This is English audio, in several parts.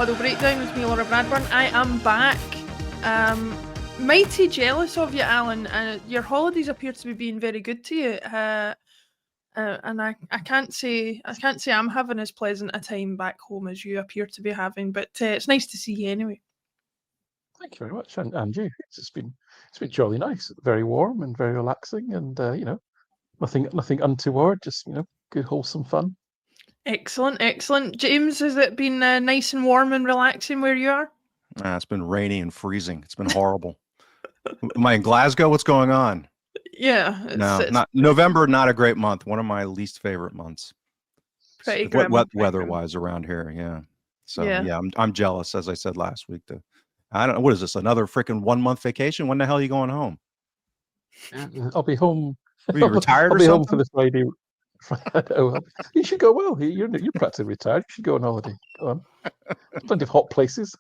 Huddle Breakdown with me, Laura Bradburn. I am back. Mighty jealous of you, Alan. Your holidays appear to be being very good to you. And I can't say I'm having as pleasant a time back home as you appear to be having. But it's nice to see you anyway. Thank you very much, and you. It's been jolly nice, very warm and very relaxing, and nothing untoward. Just good wholesome fun. Excellent. James, has it been nice and warm and relaxing where you are? It's been rainy and freezing. It's been horrible. Am I in Glasgow? What's going on? Yeah. Not November. Not a great month. One of my least favorite months. Pretty grim. Weather-wise around here. Yeah. So yeah, I'm jealous. As I said last week. I don't know. What is this? Another freaking 1 month vacation? When the hell are you going home? I'll be home. Are you retired I'll or be something? home for the Friday. You should go. Well, you're practically retired. You should go on holiday. Go on. There's plenty of hot places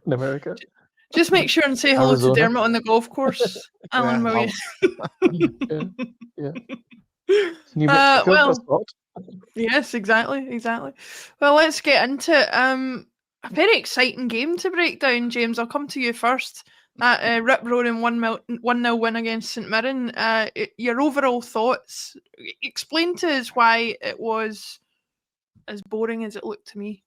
in America. Just make sure and say hello to Dermot on the golf course, Alan. Yeah. New Mexico. Yes, exactly. Well, let's get into it. A very exciting game to break down, James. I'll come to you first. That rip-roaring 1-0 win against St Mirren. Your overall thoughts. Explain to us why it was as boring as it looked to me.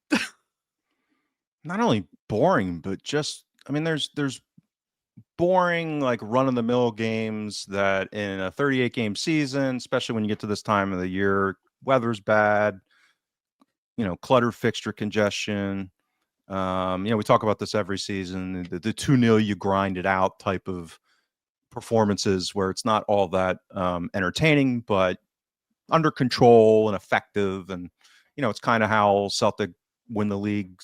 Not only boring, but just, there's boring, like run-of-the-mill games that in a 38-game season, especially when you get to this time of the year, weather's bad, cluttered fixture congestion. We talk about this every season, the 2-0 you grind it out type of performances where it's not all that entertaining, but under control and effective. And, it's kind of how Celtic win the league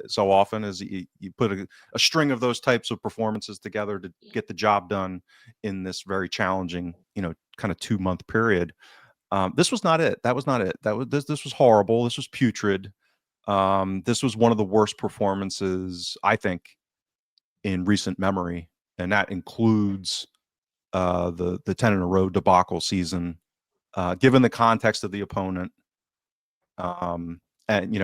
so often, is you put a string of those types of performances together to get the job done in this very challenging, kind of 2-month period. This was not it. That was not it. This was horrible. This was putrid. This was one of the worst performances, I think, in recent memory, and that includes the 10 in a row debacle season. Given the context of the opponent, and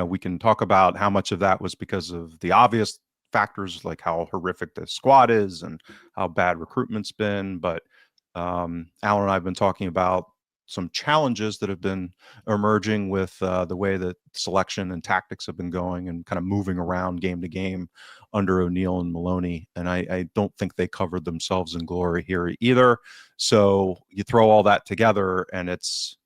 we can talk about how much of that was because of the obvious factors, like how horrific the squad is and how bad recruitment's been. But Alan and I have been talking about some challenges that have been emerging with the way that selection and tactics have been going and kind of moving around game to game under O'Neill and Maloney. And I don't think they covered themselves in glory here either. So you throw all that together and it's,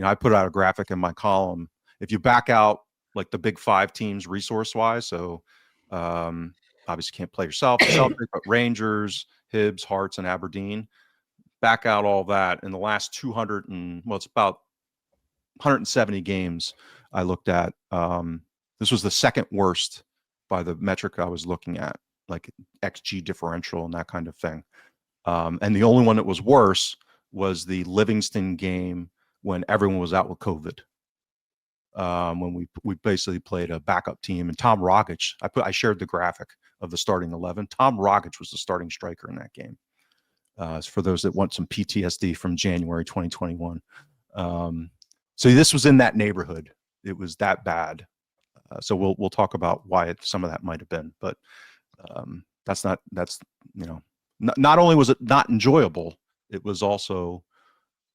I put out a graphic in my column. If you back out like the big 5 teams resource wise, so obviously can't play yourself, Celtic, but Rangers, Hibs, Hearts, and Aberdeen, back out all that in the last 170 games I looked at. This was the second worst by the metric I was looking at, like XG differential and that kind of thing. And the only one that was worse was the Livingston game when everyone was out with COVID. When we basically played a backup team, and Tom Rogic, I shared the graphic of the starting 11. Tom Rogic was the starting striker in that game. For those that want some PTSD from January 2021. So this was in that neighborhood. It was that bad. So we'll talk about why some of that might have been, but not only was it not enjoyable, it was also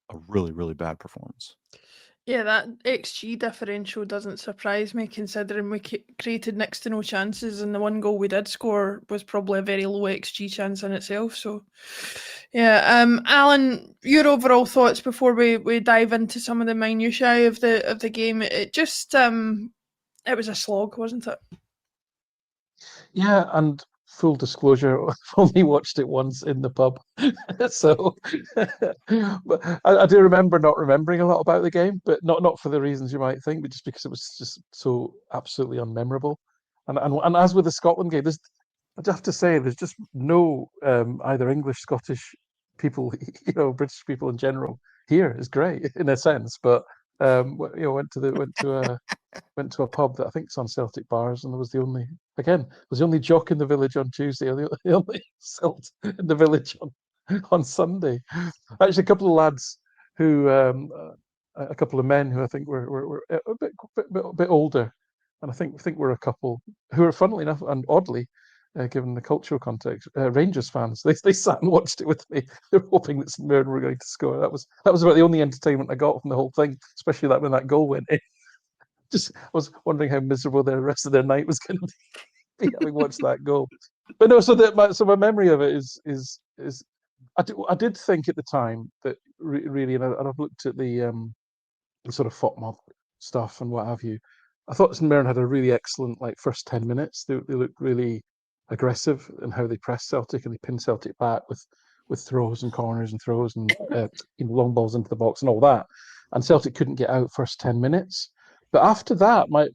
a really, really bad performance. Yeah, that XG differential doesn't surprise me, considering we created next to no chances, and the one goal we did score was probably a very low XG chance in itself. So, yeah, Alan, your overall thoughts before we dive into some of the minutiae of the game. It just it was a slog, wasn't it? Yeah, and full disclosure, I've only watched it once in the pub. So but I do remember not remembering a lot about the game, but not for the reasons you might think, but just because it was just so absolutely unmemorable. And as with the Scotland game, I'd have to say there's just no either English, Scottish people, British people in general here is great in a sense, but went to a pub that I think is on Celtic Bars, and there was the only jock in the village on Tuesday, or the only Celt in the village on Sunday. Actually, a couple of lads who, a couple of men who I think were a bit older, And I think we're a couple who are, funnily enough and oddly, given the cultural context, Rangers fans. They sat and watched it with me. They were hoping that St Mirren were going to score. That was about the only entertainment I got from the whole thing, especially that when that goal went in. I was wondering how miserable the rest of their night was going to be having watched that goal. But no, so my memory of it is I did think at the time that really, and I've looked at the sort of FOTMOB stuff and what have you. I thought St Mirren had a really excellent first 10 minutes. They looked really aggressive in how they pressed Celtic, and they pinned Celtic back with throws and corners and throws and long balls into the box and all that. And Celtic couldn't get out first 10 minutes. But after that, my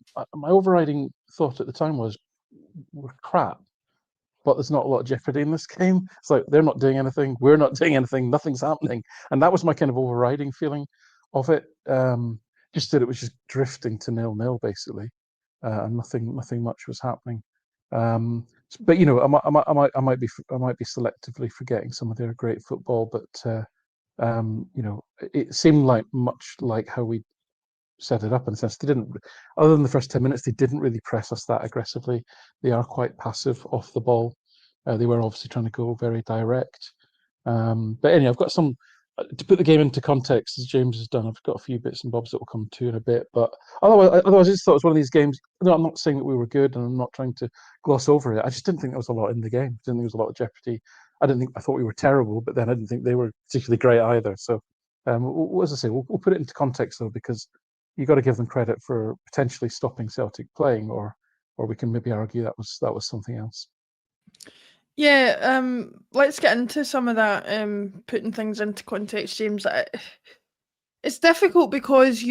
overriding thought at the time was, we're crap, but there's not a lot of jeopardy in this game. It's like they're not doing anything, we're not doing anything, nothing's happening. And that was my kind of overriding feeling of it. Just that it was just drifting to 0-0 basically, and nothing much was happening. But I might be selectively forgetting some of their great football. But it seemed like much like how we set it up, in the sense they didn't, other than the first 10 minutes, they didn't really press us that aggressively. They are quite passive off the ball. They were obviously trying to go very direct. But anyway, I've got some, to put the game into context, as James has done, I've got a few bits and bobs that will come to in a bit. But otherwise, I just thought it was one of these games. No, I'm not saying that we were good, and I'm not trying to gloss over it. I just didn't think there was a lot in the game. I didn't think there was a lot of jeopardy. I thought we were terrible, but then I didn't think they were particularly great either. So, as I say, we'll put it into context though, because you got to give them credit for potentially stopping Celtic playing, or we can maybe argue that was something else. Yeah, let's get into some of that, putting things into context, James. It's difficult because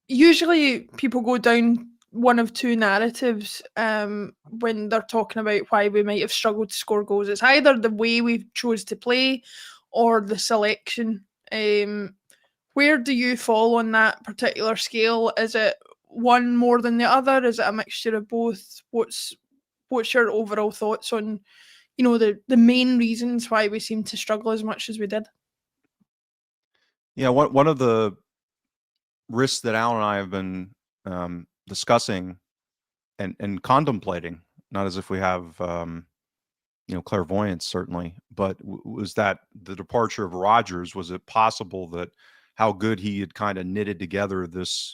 usually people go down one of two narratives when they're talking about why we might have struggled to score goals. It's either the way we chose to play or the selection. Where do you fall on that particular scale? Is it one more than the other? Is it a mixture of both? What's your overall thoughts on, the main reasons why we seem to struggle as much as we did? Yeah, one of the risks that Alan and I have been discussing and contemplating, not as if we have clairvoyance certainly, but was that the departure of Rodgers, was it possible that how good he had kind of knitted together this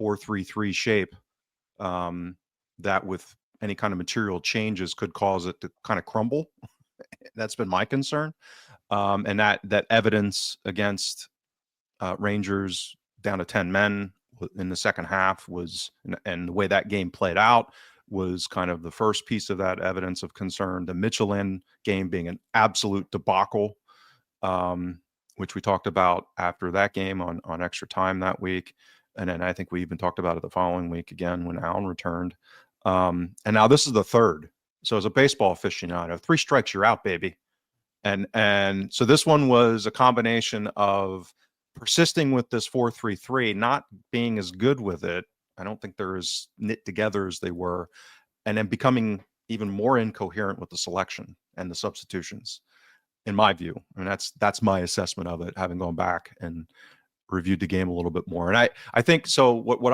4-3-3 shape, that with any kind of material changes could cause it to kind of crumble? That's been my concern. And that evidence against Rangers down to 10 men in the second half was, and the way that game played out was kind of the first piece of that evidence of concern. The Michelin game being an absolute debacle, which we talked about after that game on extra time that week. And then I think we even talked about it the following week again when Allen returned. And now this is the third. So as a baseball aficionado, 3 strikes, you're out, baby. And so this one was a combination of persisting with this 4-3-3, not being as good with it. I don't think they're as knit together as they were, and then becoming even more incoherent with the selection and the substitutions, in my view. And that's my assessment of it, having gone back and reviewed the game a little bit more. And I think so. What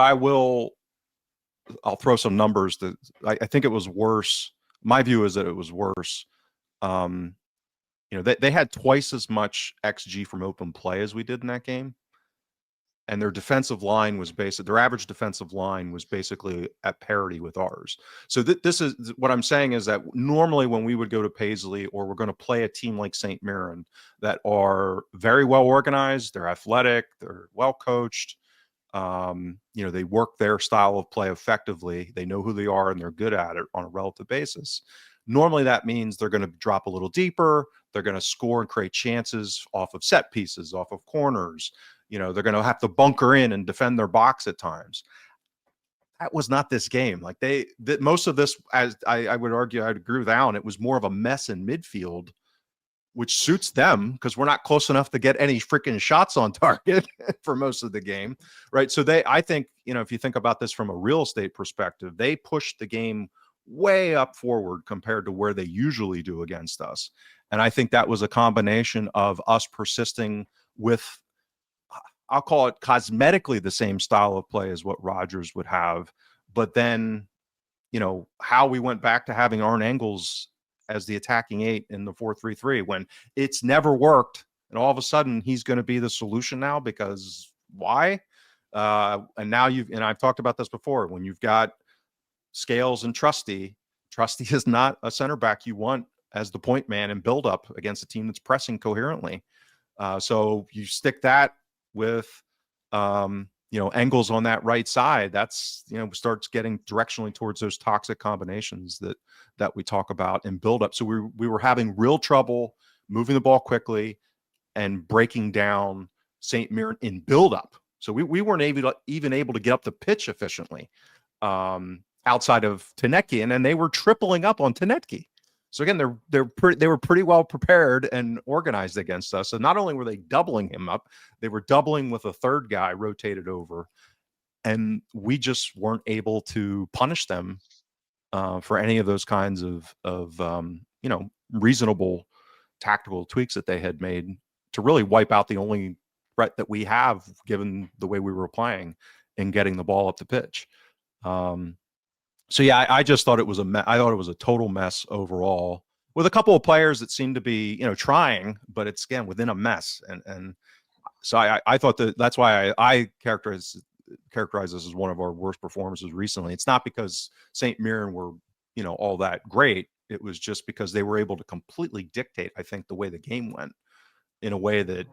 I'll throw some numbers that I think it was worse. My view is that it was worse. They had twice as much XG from open play as we did in that game. And their defensive line was their average defensive line was basically at parity with ours. So this is what I'm saying, is that normally when we would go to Paisley, or we're going to play a team like St Mirren that are very well organized, they're athletic, they're well coached, they work their style of play effectively, they know who they are, and they're good at it on a relative basis. Normally that means they're going to drop a little deeper, they're going to score and create chances off of set pieces, off of corners. They're going to have to bunker in and defend their box at times. That was not this game. Most of this, as I would argue, I'd agree with Alan, it was more of a mess in midfield, which suits them because we're not close enough to get any freaking shots on target for most of the game, right? So I think, if you think about this from a real estate perspective, they pushed the game way up forward compared to where they usually do against us. And I think that was a combination of us persisting with, I'll call it cosmetically the same style of play as what Rodgers would have, but then, how we went back to having Arne Engels as the attacking 8 in the 4-3-3 when it's never worked, and all of a sudden he's going to be the solution now because why? And now and I've talked about this before, when you've got Scales and Trusty is not a center back you want as the point man and build up against a team that's pressing coherently. So you stick that with, Engels on that right side. That's, starts getting directionally towards those toxic combinations that we talk about in build up. So we were having real trouble moving the ball quickly and breaking down St Mirren in build up. So we weren't even able to get up the pitch efficiently. Outside of Tenetki, and then they were tripling up on Tenetki. So again, they were pretty well prepared and organized against us. So not only were they doubling him up, they were doubling with a third guy rotated over, and we just weren't able to punish them for any of those kinds of reasonable tactical tweaks that they had made to really wipe out the only threat that we have, given the way we were playing and getting the ball up the pitch. So yeah, I just thought it was I thought it was a total mess overall, with a couple of players that seemed to be, trying, but it's again within a mess. And so I thought that's why I characterize this as one of our worst performances recently. It's not because St Mirren were, all that great. It was just because they were able to completely dictate, I think, the way the game went in a way that,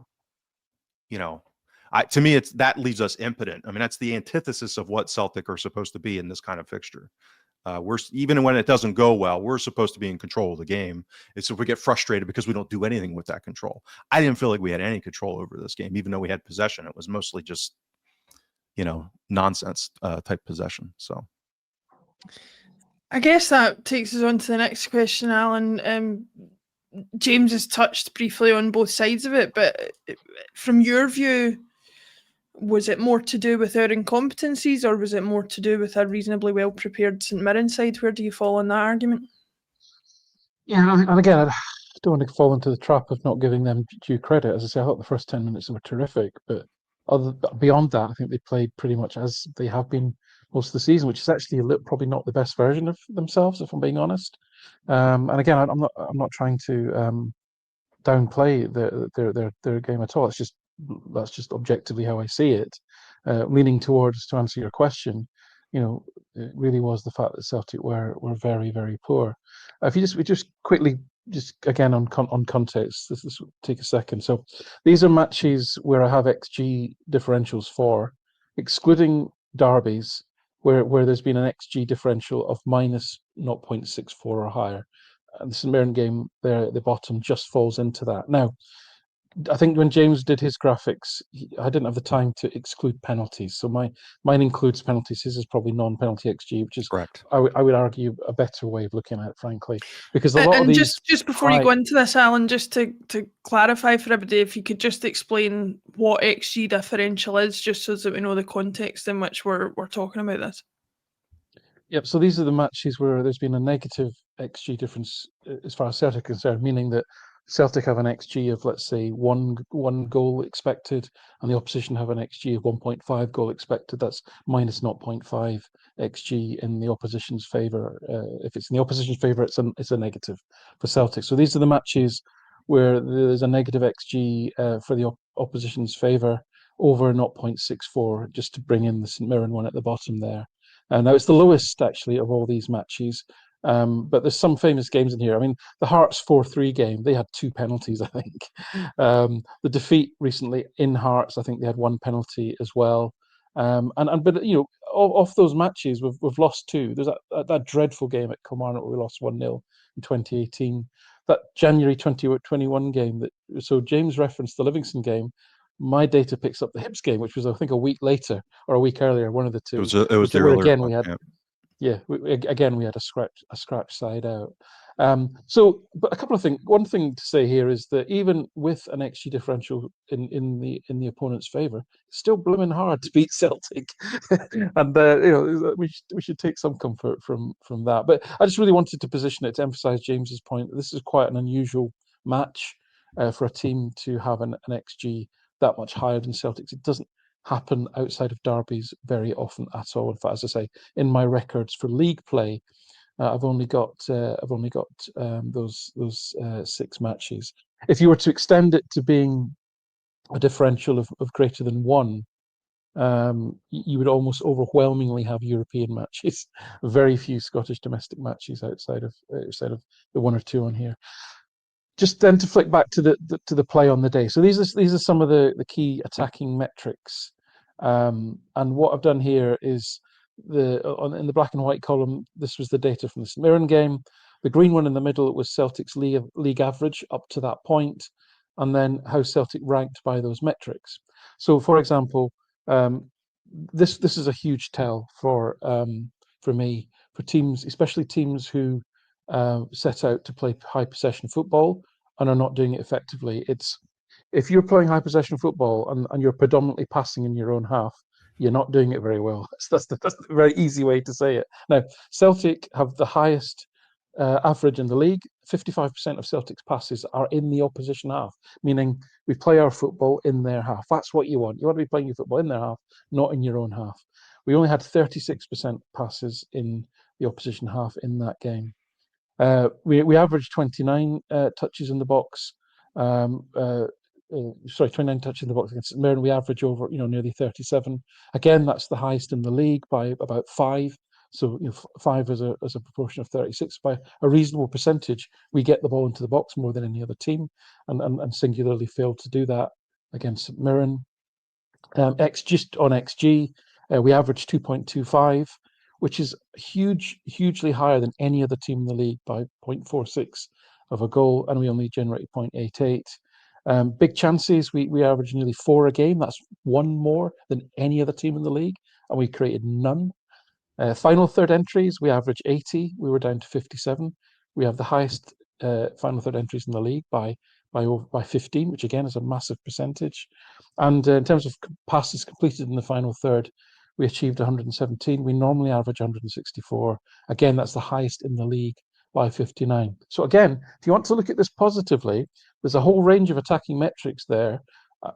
to me, that leaves us impotent. I mean, that's the antithesis of what Celtic are supposed to be in this kind of fixture. We're, even when it doesn't go well, we're supposed to be in control of the game. It's if we get frustrated because we don't do anything with that control. I didn't feel like we had any control over this game, even though we had possession. It was mostly just, nonsense type possession. So I guess that takes us on to the next question, Alan. James has touched briefly on both sides of it, but from your view, was it more to do with our incompetencies, or was it more to do with a reasonably well-prepared St Mirren side? Where do you fall on that argument? Yeah, and again, I don't want to fall into the trap of not giving them due credit. As I say, I thought the first 10 minutes were terrific, but beyond that, I think they played pretty much as they have been most of the season, which is actually probably not the best version of themselves, if I'm being honest. And again, I'm not trying to downplay their game at all. That's just objectively how I see it. Leaning towards, to answer your question, it really was the fact that Celtic were very, very poor. If we just quickly, just again on context, this will take a second. So these are matches where I have XG differentials for, excluding derbies, where there's been an XG differential of minus 0.64 or higher. And the St Mirren game there at the bottom just falls into that. Now, I think when James did his graphics, I didn't have the time to exclude penalties. So mine includes penalties. His is probably non-penalty XG, which is correct. I would argue a better way of looking at it, frankly, because a lot of these. Just before you go into this, Alan, just to clarify for everybody, if you could just explain what XG differential is, just so that we know the context in which we're talking about this. Yep. So these are the matches where there's been a negative XG difference as far as Celtic are concerned, meaning that Celtic have an XG of, let's say, one goal expected, and the opposition have an XG of 1.5 goal expected. That's minus 0.5 XG in the opposition's favour. If it's in the opposition's favour, it's a negative for Celtic. So these are the matches where there's a negative XG for the opposition's favour over 0.64, just to bring in the St Mirren one at the bottom there. Now it's the lowest actually of all these matches, but there's some famous games in here. I mean, the Hearts 4-3 game, they had 2 penalties, I think. The defeat recently in Hearts, I think they had 1 penalty as well. But off those matches, we've lost 2. There's that dreadful game at Kilmarnock where we lost 1-0 in 2018. That January 2021 game. So James referenced the Livingston game. My data picks up the Hibs game, which was, I think, a week later or a week earlier, one of the two. It was the earlier again one, we had, yeah. We had a scratch side out. But a couple of things. One thing to say here is that even with an XG differential in the opponent's favour, it's still blooming hard to beat Celtic, and we should take some comfort from that. But I just really wanted to position it to emphasise James's point that this is quite an unusual match for a team to have an XG that much higher than Celtics. It doesn't happen outside of derbies very often at all. In fact, as I say, in my records for league play, I've only got those 6 matches. If you were to extend it to being a differential of greater than 1, you would almost overwhelmingly have European matches. Very few Scottish domestic matches outside of the 1 or 2 on here. Just then to flick back to the play on the day. So these are some of the key attacking metrics. And what I've done here is in the black and white column, this was the data from the St Mirren game. The green one in the middle was Celtic's league average up to that point, and then how Celtic ranked by those metrics. So, for example, this is a huge tell for me, for teams, especially teams who set out to play high possession football and are not doing it effectively. If you're playing high possession football and you're predominantly passing in your own half, you're not doing it very well. That's the very easy way to say it. Now, Celtic have the highest average in the league. 55% of Celtic's passes are in the opposition half, meaning we play our football in their half. That's what you want. You want to be playing your football in their half, not in your own half. We only had 36% passes in the opposition half in that game. We averaged 29 touches in the box. 29 touches in the box against St Mirren. We average over, nearly 37. Again, that's the highest in the league by about 5. So 5 as a proportion of 36, by a reasonable percentage. We get the ball into the box more than any other team, and singularly failed to do that against St Mirren. Just on XG, we averaged 2.25, which is hugely higher than any other team in the league by 0.46 of a goal, and we only generated 0.88. Big chances, we averaged nearly 4 a game. That's 1 more than any other team in the league, and we created none. Final third entries, we averaged 80. We were down to 57. We have the highest final third entries in the league by 15, which again is a massive percentage. And in terms of passes completed in the final third, we achieved 117. We normally average 164. Again, that's the highest in the league by 59. So again, if you want to look at this positively, there's a whole range of attacking metrics there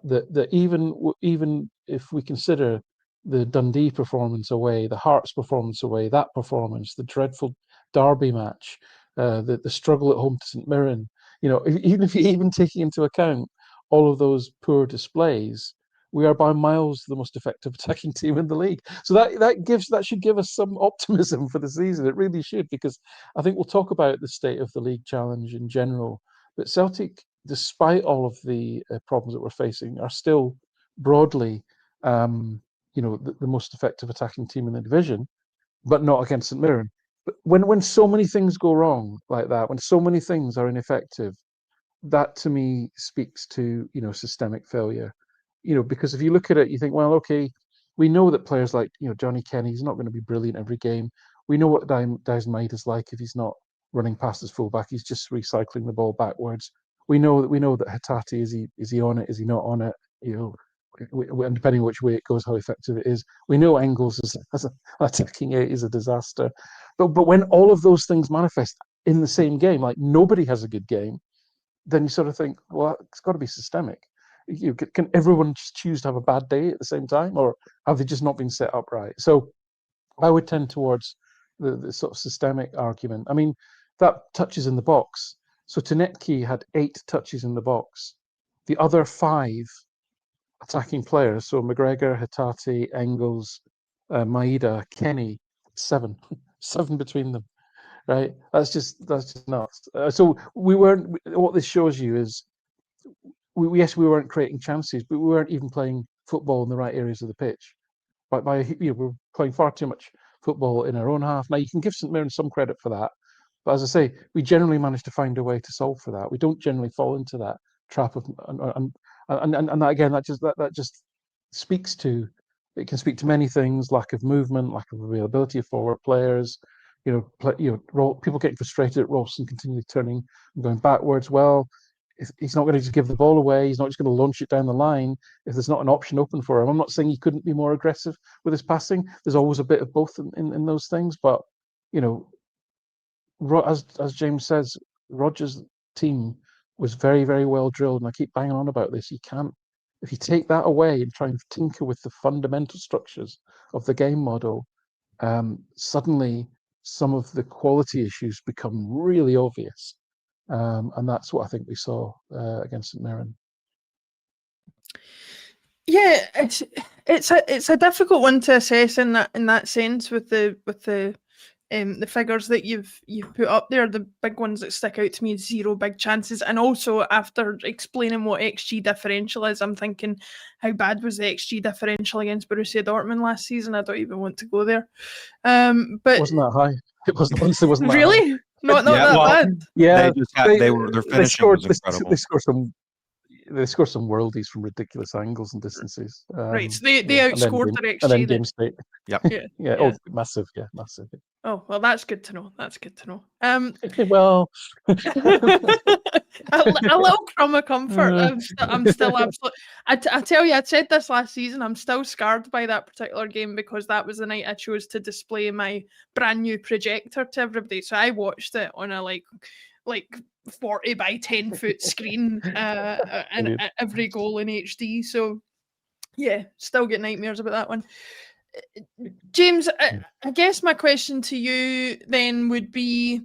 that even if we consider the Dundee performance away, the Hearts performance away, that performance, the dreadful Derby match, the struggle at home to St Mirren, even if you're taking into account all of those poor displays, we are by miles the most effective attacking team in the league. So that should give us some optimism for the season. It really should, because I think we'll talk about the state of the league challenge in general. But Celtic, despite all of the problems that we're facing, are still broadly, the most effective attacking team in the division, but not against St Mirren. But when so many things go wrong like that, when so many things are ineffective, that to me speaks to systemic failure. Because if you look at it, you think, well, okay, we know that players like Johnny Kenny's not going to be brilliant every game. We know what Daizen Maida's like if he's not running past his fullback, he's just recycling the ball backwards. We know that Hatate, is he on it? Is he not on it? And depending on which way it goes, how effective it is. We know Engels as an attacking 8 is a disaster. But when all of those things manifest in the same game, like nobody has a good game, then you sort of think, well, it's got to be systemic. Can everyone just choose to have a bad day at the same time, or have they just not been set up right? So I would tend towards the sort of systemic argument. I mean, that touches in the box. So Tenetki had 8 touches in the box. The other 5 attacking players, so McGregor, Hatate, Engels, Maida, Kenny, 7 between them, right? That's just nuts. So we weren't. What this shows you is, we weren't creating chances, but we weren't even playing football in the right areas of the pitch. We're playing far too much football in our own half. Now you can give St Mirren some credit for that, but as I say, we generally manage to find a way to solve for that. We don't generally fall into that trap of and that, again, that just speaks to, it can speak to many things: lack of movement, lack of availability of forward players. People getting frustrated at Ralston continually turning and going backwards. Well, he's not going to just give the ball away. He's not just going to launch it down the line if there's not an option open for him. I'm not saying he couldn't be more aggressive with his passing. There's always a bit of both in those things. But as James says, Rodgers' team was very, very well drilled, and I keep banging on about this. You can't if you take that away and try and tinker with the fundamental structures of the game model, suddenly some of the quality issues become really obvious. And that's what I think we saw against St Mirren. Yeah, it's a difficult one to assess in that sense with the figures that you've put up there. The big ones that stick out to me is 0 big chances, and also after explaining what XG differential is, I'm thinking, how bad was the XG differential against Borussia Dortmund last season? I don't even want to go there. But It wasn't that high. It wasn't, honestly wasn't that high. really not Yeah, that well, bad. Yeah, they just had, their finishing was incredible. They scored some worldies from ridiculous angles and distances. Right, so they yeah, outscored their and then XG then. game state. Yep. Yeah, Yeah, oh, massive. Yeah, massive. Oh, well, that's good to know. That's good to know. Well, a little crumb of comfort. I'm still absolutely. I tell you, I said this last season. I'm still scarred by that particular game because that was the night I chose to display my brand new projector to everybody. So I watched it on a like 40 by 10 foot screen, and every goal in HD. So yeah, still get nightmares about that one. James, I guess my question to you then would be,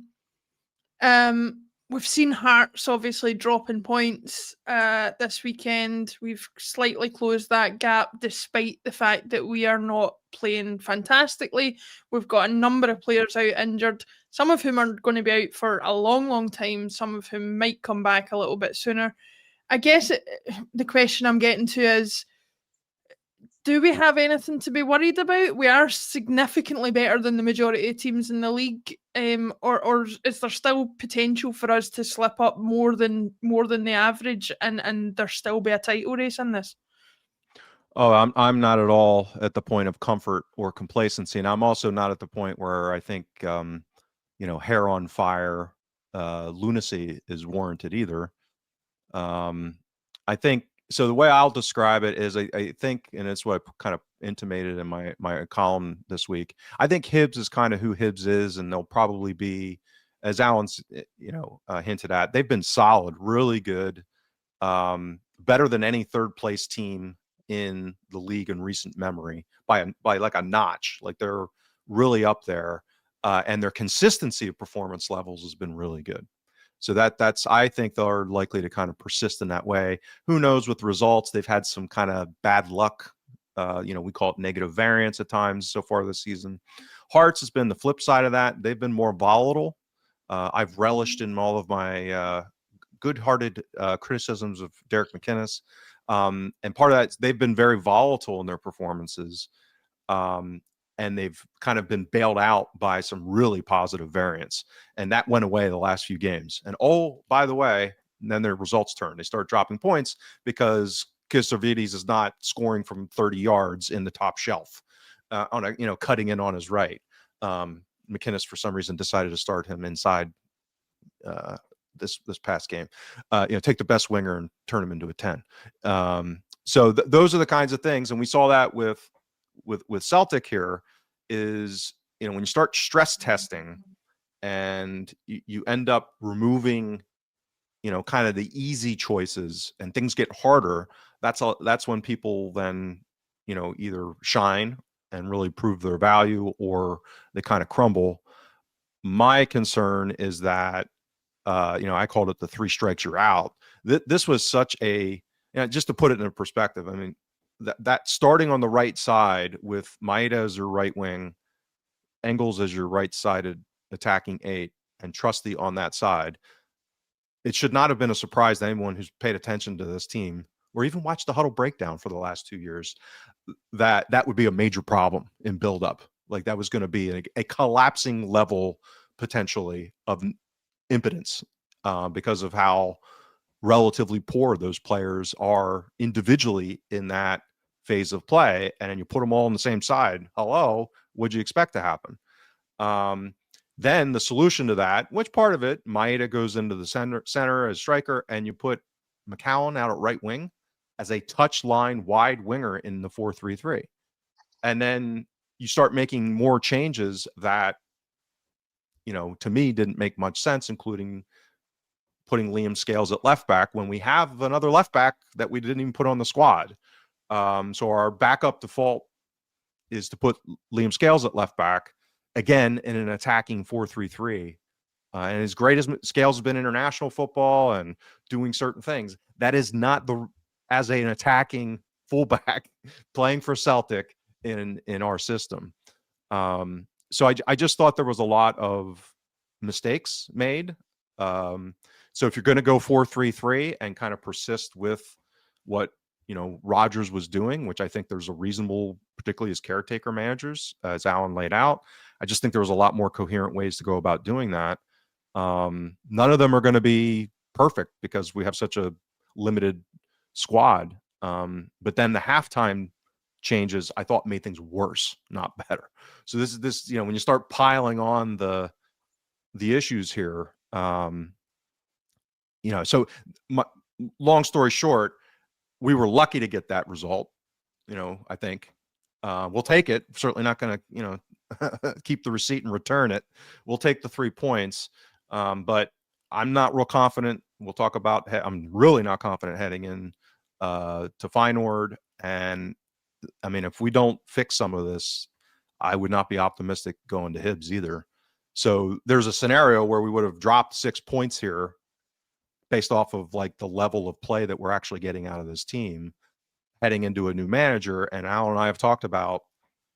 we've seen Hearts obviously dropping points this weekend. We've slightly closed that gap despite the fact that we are not playing fantastically. We've got a number of players out injured, some of whom are going to be out for a long, long time, some of whom might come back a little bit sooner. I guess the question I'm getting to is, do we have anything to be worried about? We are significantly better than the majority of teams in the league, or is there still potential for us to slip up more than the average, and there still be a title race in this? Oh, I'm not at all at the point of comfort or complacency, and I'm also not at the point where I think hair on fire lunacy is warranted either. I think so. The way I'll describe it is, I think, and it's what I kind of intimated in my column this week, I think Hibs is kind of who Hibs is, and they'll probably be, as Alan's hinted at, they've been solid, really good, better than any third place team in the league in recent memory by like a notch. Like, they're really up there, and their consistency of performance levels has been really good. So that's I think they're likely to kind of persist in that way. Who knows with results? They've had some kind of bad luck. We call it negative variance at times so far this season. Hearts has been the flip side of that. They've been more volatile. I've relished in all of my good-hearted criticisms of Derek McInnes. And part of that, they've been very volatile in their performances. And they've kind of been bailed out by some really positive variance. And that went away the last few games. And by the way, then their results turned. They start dropping points because Kistavridis is not scoring from 30 yards in the top shelf, cutting in on his right. McInnes, for some reason, decided to start him inside this past game. Take the best winger and turn him into a 10. So those are the kinds of things. And we saw that with Celtic here is, when you start stress testing and you end up removing, kind of the easy choices and things get harder, that's when people then, either shine and really prove their value or they kind of crumble. My concern is that, I called it the 3 strikes you're out. This was such a, just to put it in perspective, I mean, that starting on the right side with Maeda as your right wing, Engels as your right-sided attacking 8, and Trusty on that side, it should not have been a surprise to anyone who's paid attention to this team or even watched the Huddle Breakdown for the last 2 years that would be a major problem in build-up. Like, that was going to be a collapsing level potentially of impotence because of how relatively poor those players are individually in that phase of play. And then you put them all on the same side. Hello, what'd you expect to happen? Then the solution to that, which part of it, Maeda goes into the center as striker, and you put McCowan out at right wing as a touch line wide winger in the 4-3-3. And then you start making more changes that, to me, didn't make much sense, including putting Liam Scales at left back when we have another left back that we didn't even put on the squad. So our backup default is to put Liam Scales at left back, again, in an attacking 4-3-3. And as great as Scales has been in international football and doing certain things, that is not as an attacking fullback playing for Celtic in our system. So I just thought there was a lot of mistakes made. So if you're going to go 4-3-3 and kind of persist with what Rodgers was doing, which I think there's a reasonable, particularly as caretaker managers, as Alan laid out, I just think there was a lot more coherent ways to go about doing that. None of them are going to be perfect because we have such a limited squad. But then the halftime changes, I thought, made things worse, not better. So this when you start piling on the issues here, so long story short, we were lucky to get that result. I think we'll take it. Certainly not going to, keep the receipt and return it. We'll take the 3 points. But I'm not real confident. We'll talk about, I'm really not confident heading in to Feyenoord. And I mean, if we don't fix some of this, I would not be optimistic going to Hibs either. So there's a scenario where we would have dropped 6 points here based off of like the level of play that we're actually getting out of this team heading into a new manager. And Alan and I have talked about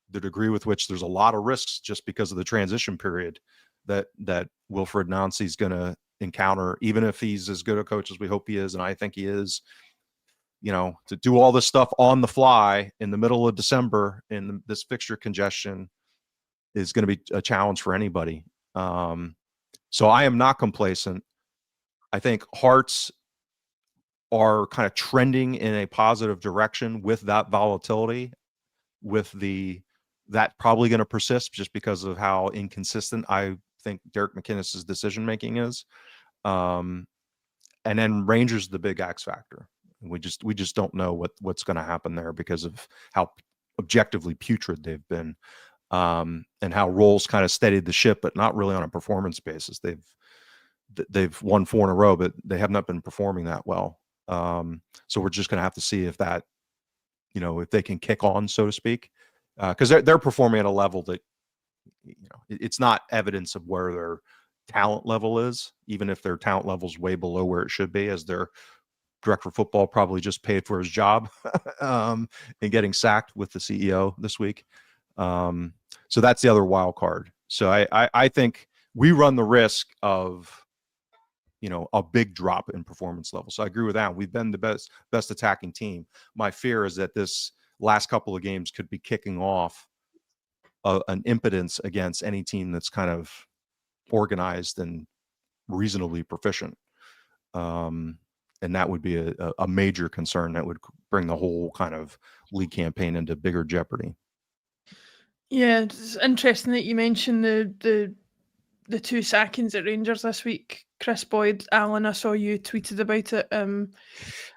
the degree with which there's a lot of risks just because of the transition period that Wilfred Nancy is going to encounter, even if he's as good a coach as we hope he is. And I think he is, to do all this stuff on the fly in the middle of December in this fixture congestion is going to be a challenge for anybody. So I am not complacent. I think Hearts are kind of trending in a positive direction with that volatility, with that probably going to persist just because of how inconsistent I think Derek McInnes's decision making is. And then Rangers, the big X factor. We just don't know what's going to happen there because of how objectively putrid they've been, and how Rolls kind of steadied the ship, but not really on a performance basis. They've won 4 in a row, but they have not been performing that well. So we're just going to have to see if that, if they can kick on, so to speak, because they're performing at a level that, it's not evidence of where their talent level is, even if their talent level is way below where it should be, as their director of football probably just paid for his job and getting sacked with the CEO this week. So that's the other wild card. So I think we run the risk of, a big drop in performance level. So I agree with that. We've been the best attacking team. My fear is that this last couple of games could be kicking off an impotence against any team that's kind of organized and reasonably proficient. And that would be a major concern that would bring the whole kind of league campaign into bigger jeopardy. Yeah, it's interesting that you mentioned the 2 sackings at Rangers this week. Chris Boyd, Alan, I saw you tweeted about it,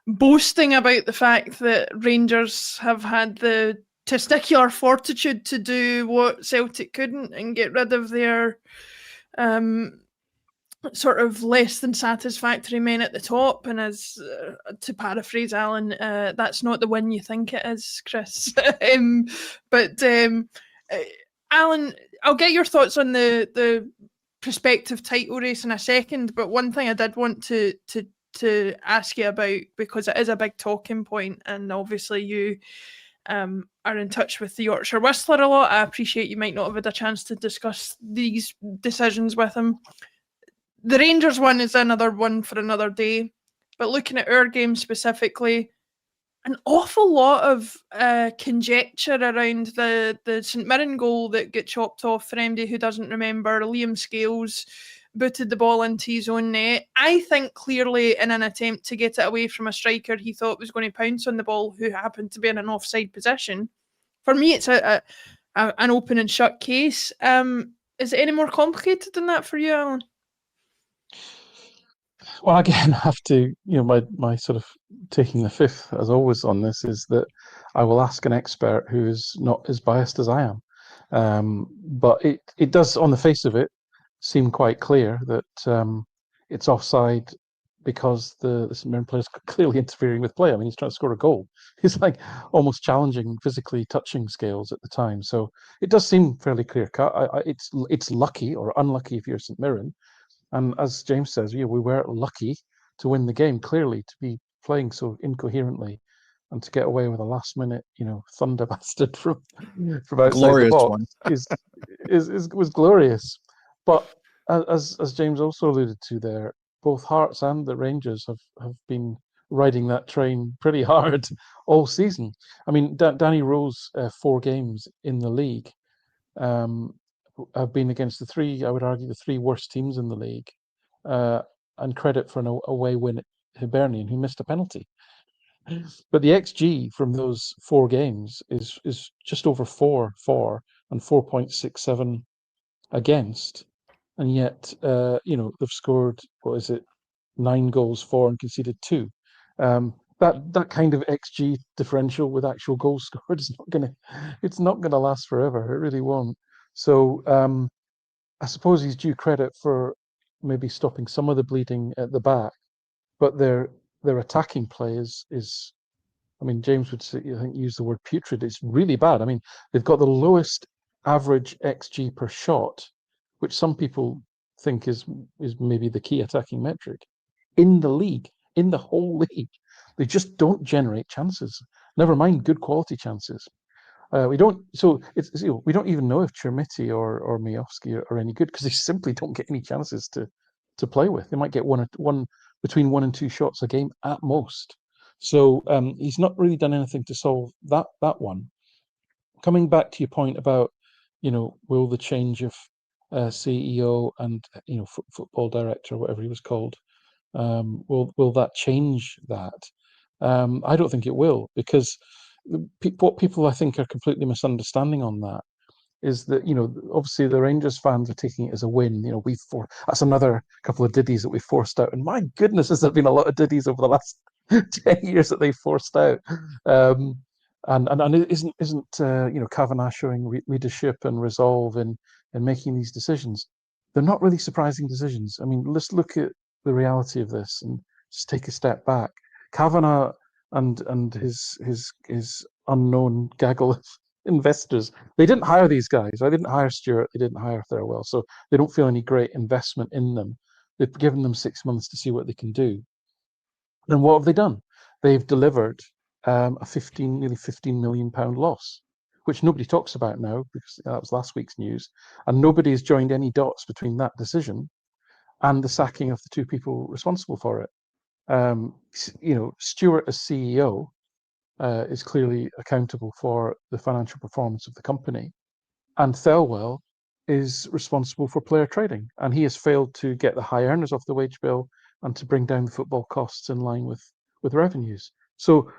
boasting about the fact that Rangers have had the testicular fortitude to do what Celtic couldn't and get rid of their sort of less than satisfactory men at the top. And as to paraphrase Alan, that's not the win you think it is, Chris. But Alan, I'll get your thoughts on the prospective title race in a second, but one thing I did want to ask you about, because it is a big talking point, and obviously you are in touch with the Yorkshire Whistler a lot. I appreciate you might not have had a chance to discuss these decisions with him. The Rangers one is another one for another day, but looking at our game specifically, an awful lot of conjecture around the St Mirren goal that got chopped off. For anybody who doesn't remember, Liam Scales booted the ball into his own net. I think clearly in an attempt to get it away from a striker he thought was going to pounce on the ball, who happened to be in an offside position. For me, it's an open and shut case. Is it any more complicated than that for you, Alan? Well, again, I have to, my sort of taking the fifth, as always, on this is that I will ask an expert who is not as biased as I am. But it does, on the face of it, seem quite clear that it's offside because the St Mirren players clearly interfering with play. I mean, he's trying to score a goal. He's like almost challenging, physically touching scales at the time. So it does seem fairly clear cut. It's lucky or unlucky if you're St Mirren. And as James says, we were lucky to win the game, clearly, to be playing so incoherently and to get away with a last minute, thunder bastard from outside Glorious the box one. was glorious. But as James also alluded to there, both Hearts and the Rangers have been riding that train pretty hard all season. I mean, Danny Rowe's 4 games in the league have been against I would argue, the 3 worst teams in the league, and credit for an away win at Hibernian, who missed a penalty. But the XG from those 4 games is just over 4 for and 4.67 against, and yet they've scored, what is it, 9 goals for and conceded 2. That kind of XG differential with actual goals scored is not gonna last forever. It really won't. So I suppose he's due credit for maybe stopping some of the bleeding at the back, but their attacking play is I mean, James would say, I think, use the word putrid. It's really bad. I mean, they've got the lowest average XG per shot, which some people think is maybe the key attacking metric in the league, in the whole league. They just don't generate chances. Never mind good quality chances. We don't. So we don't even know if Chermiti or Miovski are any good, because they simply don't get any chances to play with. They might get between 1 and 2 shots a game at most. So he's not really done anything to solve that one. Coming back to your point about, will the change of CEO and football director, whatever he was called, will that change that? I don't think it will, because what people I think are completely misunderstanding on that is that, obviously the Rangers fans are taking it as a win. That's another couple of diddies that we forced out, and my goodness, has there been a lot of diddies over the last 10 years that they forced out. And it isn't Kavanagh showing leadership and resolve in making these decisions. They're not really surprising decisions. I mean, let's look at the reality of this and just take a step back. Kavanagh and his unknown gaggle of investors, they didn't hire these guys. They didn't hire Stewart. They didn't hire Thirlwell. So they don't feel any great investment in them. They've given them 6 months to see what they can do. And what have they done? They've delivered a nearly £15 million loss, which nobody talks about now because that was last week's news, and nobody's joined any dots between that decision and the sacking of the 2 people responsible for it. Stewart as CEO is clearly accountable for the financial performance of the company, and Thelwell is responsible for player trading, and he has failed to get the high earners off the wage bill and to bring down the football costs in line with revenues. So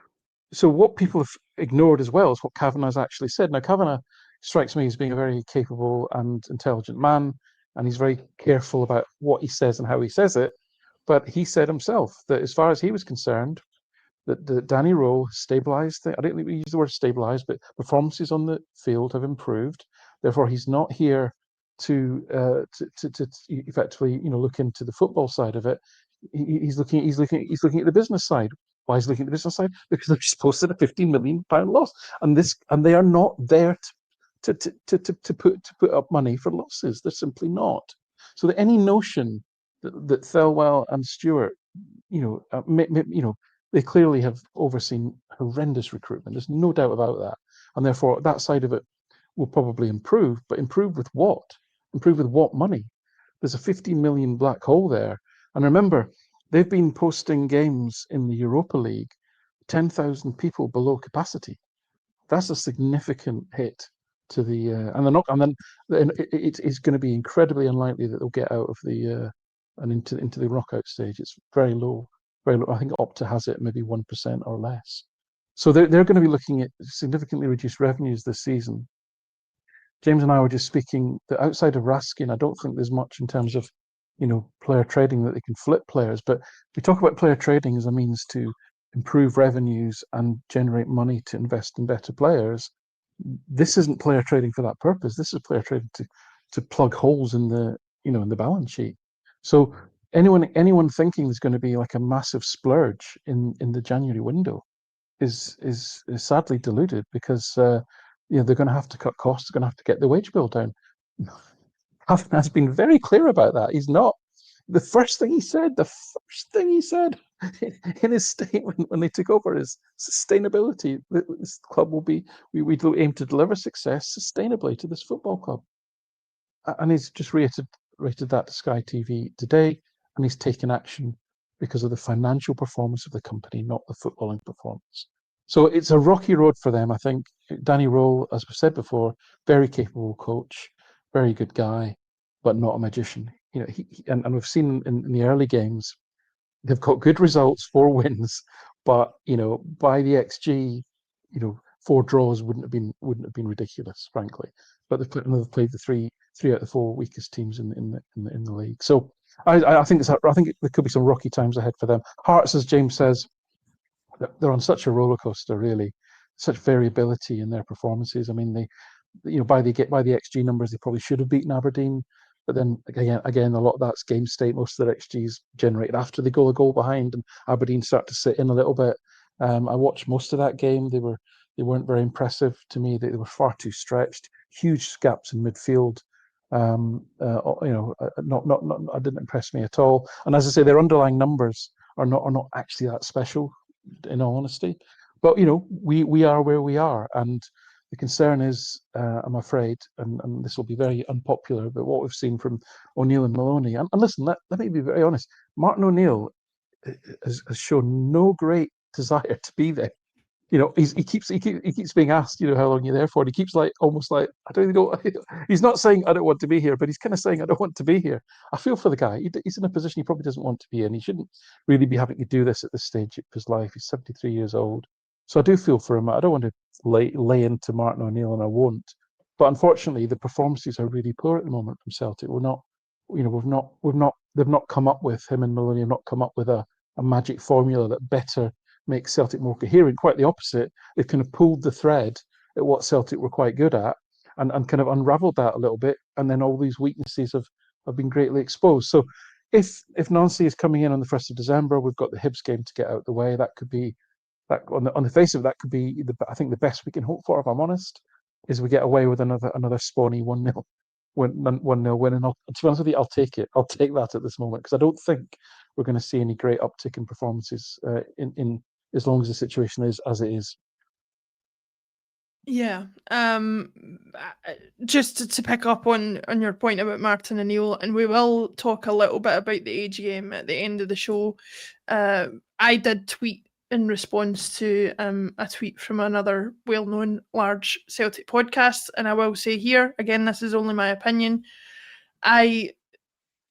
what people have ignored as well is what Kavanagh's actually said. Now, Kavanagh strikes me as being a very capable and intelligent man, and he's very careful about what he says and how he says it. But he said himself that as far as he was concerned, that Danny Rowe stabilised. I don't think we use the word stabilised, but performances on the field have improved. Therefore, he's not here to effectively look into the football side of it. He's looking at the business side. Why is he looking at the business side? Because they've just posted a £15 million loss, and they are not there to put up money for losses. They're simply not. So that any notion that Thelwell and Stewart, they clearly have overseen horrendous recruitment. There's no doubt about that, and therefore that side of it will probably improve. But improve with what? Improve with what money? There's a 15 million black hole there. And remember, they've been posting games in the Europa League, 10,000 people below capacity. That's a significant hit to the, and they're not, and then it's going to be incredibly unlikely that they'll get out of the and into the knockout stage. It's very low, very low. I think Opta has it maybe 1% or less. So they're going to be looking at significantly reduced revenues this season. James and I were just speaking that outside of Raskin, I don't think there's much in terms of, player trading that they can flip players. But we talk about player trading as a means to improve revenues and generate money to invest in better players. This isn't player trading for that purpose. This is player trading to plug holes in the, in the balance sheet. So anyone thinking there's going to be like a massive splurge in the January window is sadly deluded, because they're going to have to cut costs, they're going to have to get the wage bill down. Huffman has been very clear about that. He's not. The first thing he said in his statement when they took over is sustainability. This club will be, we aim to deliver success sustainably to this football club. And he's just reiterated that to Sky TV today, and he's taken action because of the financial performance of the company, not the footballing performance. So it's a rocky road for them, I think. Danny Rowe, as we've said before, very capable coach, very good guy, but not a magician. And we've seen in the early games, they've got good results, 4 wins, but by the XG, 4 draws wouldn't have been ridiculous, frankly. But they've played the three out of the 4 weakest teams in the league. So I think there could be some rocky times ahead for them. Hearts, as James says, they're on such a roller coaster, really, such variability in their performances. I mean, by the XG numbers, they probably should have beaten Aberdeen, but then again, a lot of that's game state. Most of their XGs generated after they go a goal behind, and Aberdeen start to sit in a little bit. I watched most of that game. They weren't very impressive to me. They were far too stretched, huge gaps in midfield. It didn't impress me at all. And as I say, their underlying numbers are not actually that special, in all honesty. But we are where we are, and the concern is, I'm afraid, and this will be very unpopular, but what we've seen from O'Neill and Maloney. And listen, let me be very honest. Martin O'Neill has shown no great desire to be there. He keeps being asked, how long you're there for. And he keeps almost like, I don't know. He's not saying I don't want to be here, but he's kind of saying I don't want to be here. I feel for the guy. He's in a position he probably doesn't want to be in. He shouldn't really be having to do this at this stage of his life. He's 73 years old. So I do feel for him. I don't want to lay into Martin O'Neill, and I won't. But unfortunately, the performances are really poor at the moment from Celtic. They've not come up with, him and Maloney have not come up with a magic formula that better makes Celtic more coherent. Quite the opposite. They've kind of pulled the thread at what Celtic were quite good at, and kind of unravelled that a little bit, and then all these weaknesses have been greatly exposed. So if Nancy is coming in on the 1st of December, we've got the Hibs game to get out of the way. That could be, that on the face of it, that could be I think the best we can hope for, if I'm honest, is we get away with another spawny 1-0 win. And to be honest with you, I'll take it. I'll take that at this moment, because I don't think we're going to see any great uptick in performances in as long as the situation is as it is. Yeah. Just to pick up on your point about Martin O'Neill, and we will talk a little bit about the AGM at the end of the show. I did tweet in response to a tweet from another well-known large Celtic podcast, and I will say here, again, this is only my opinion,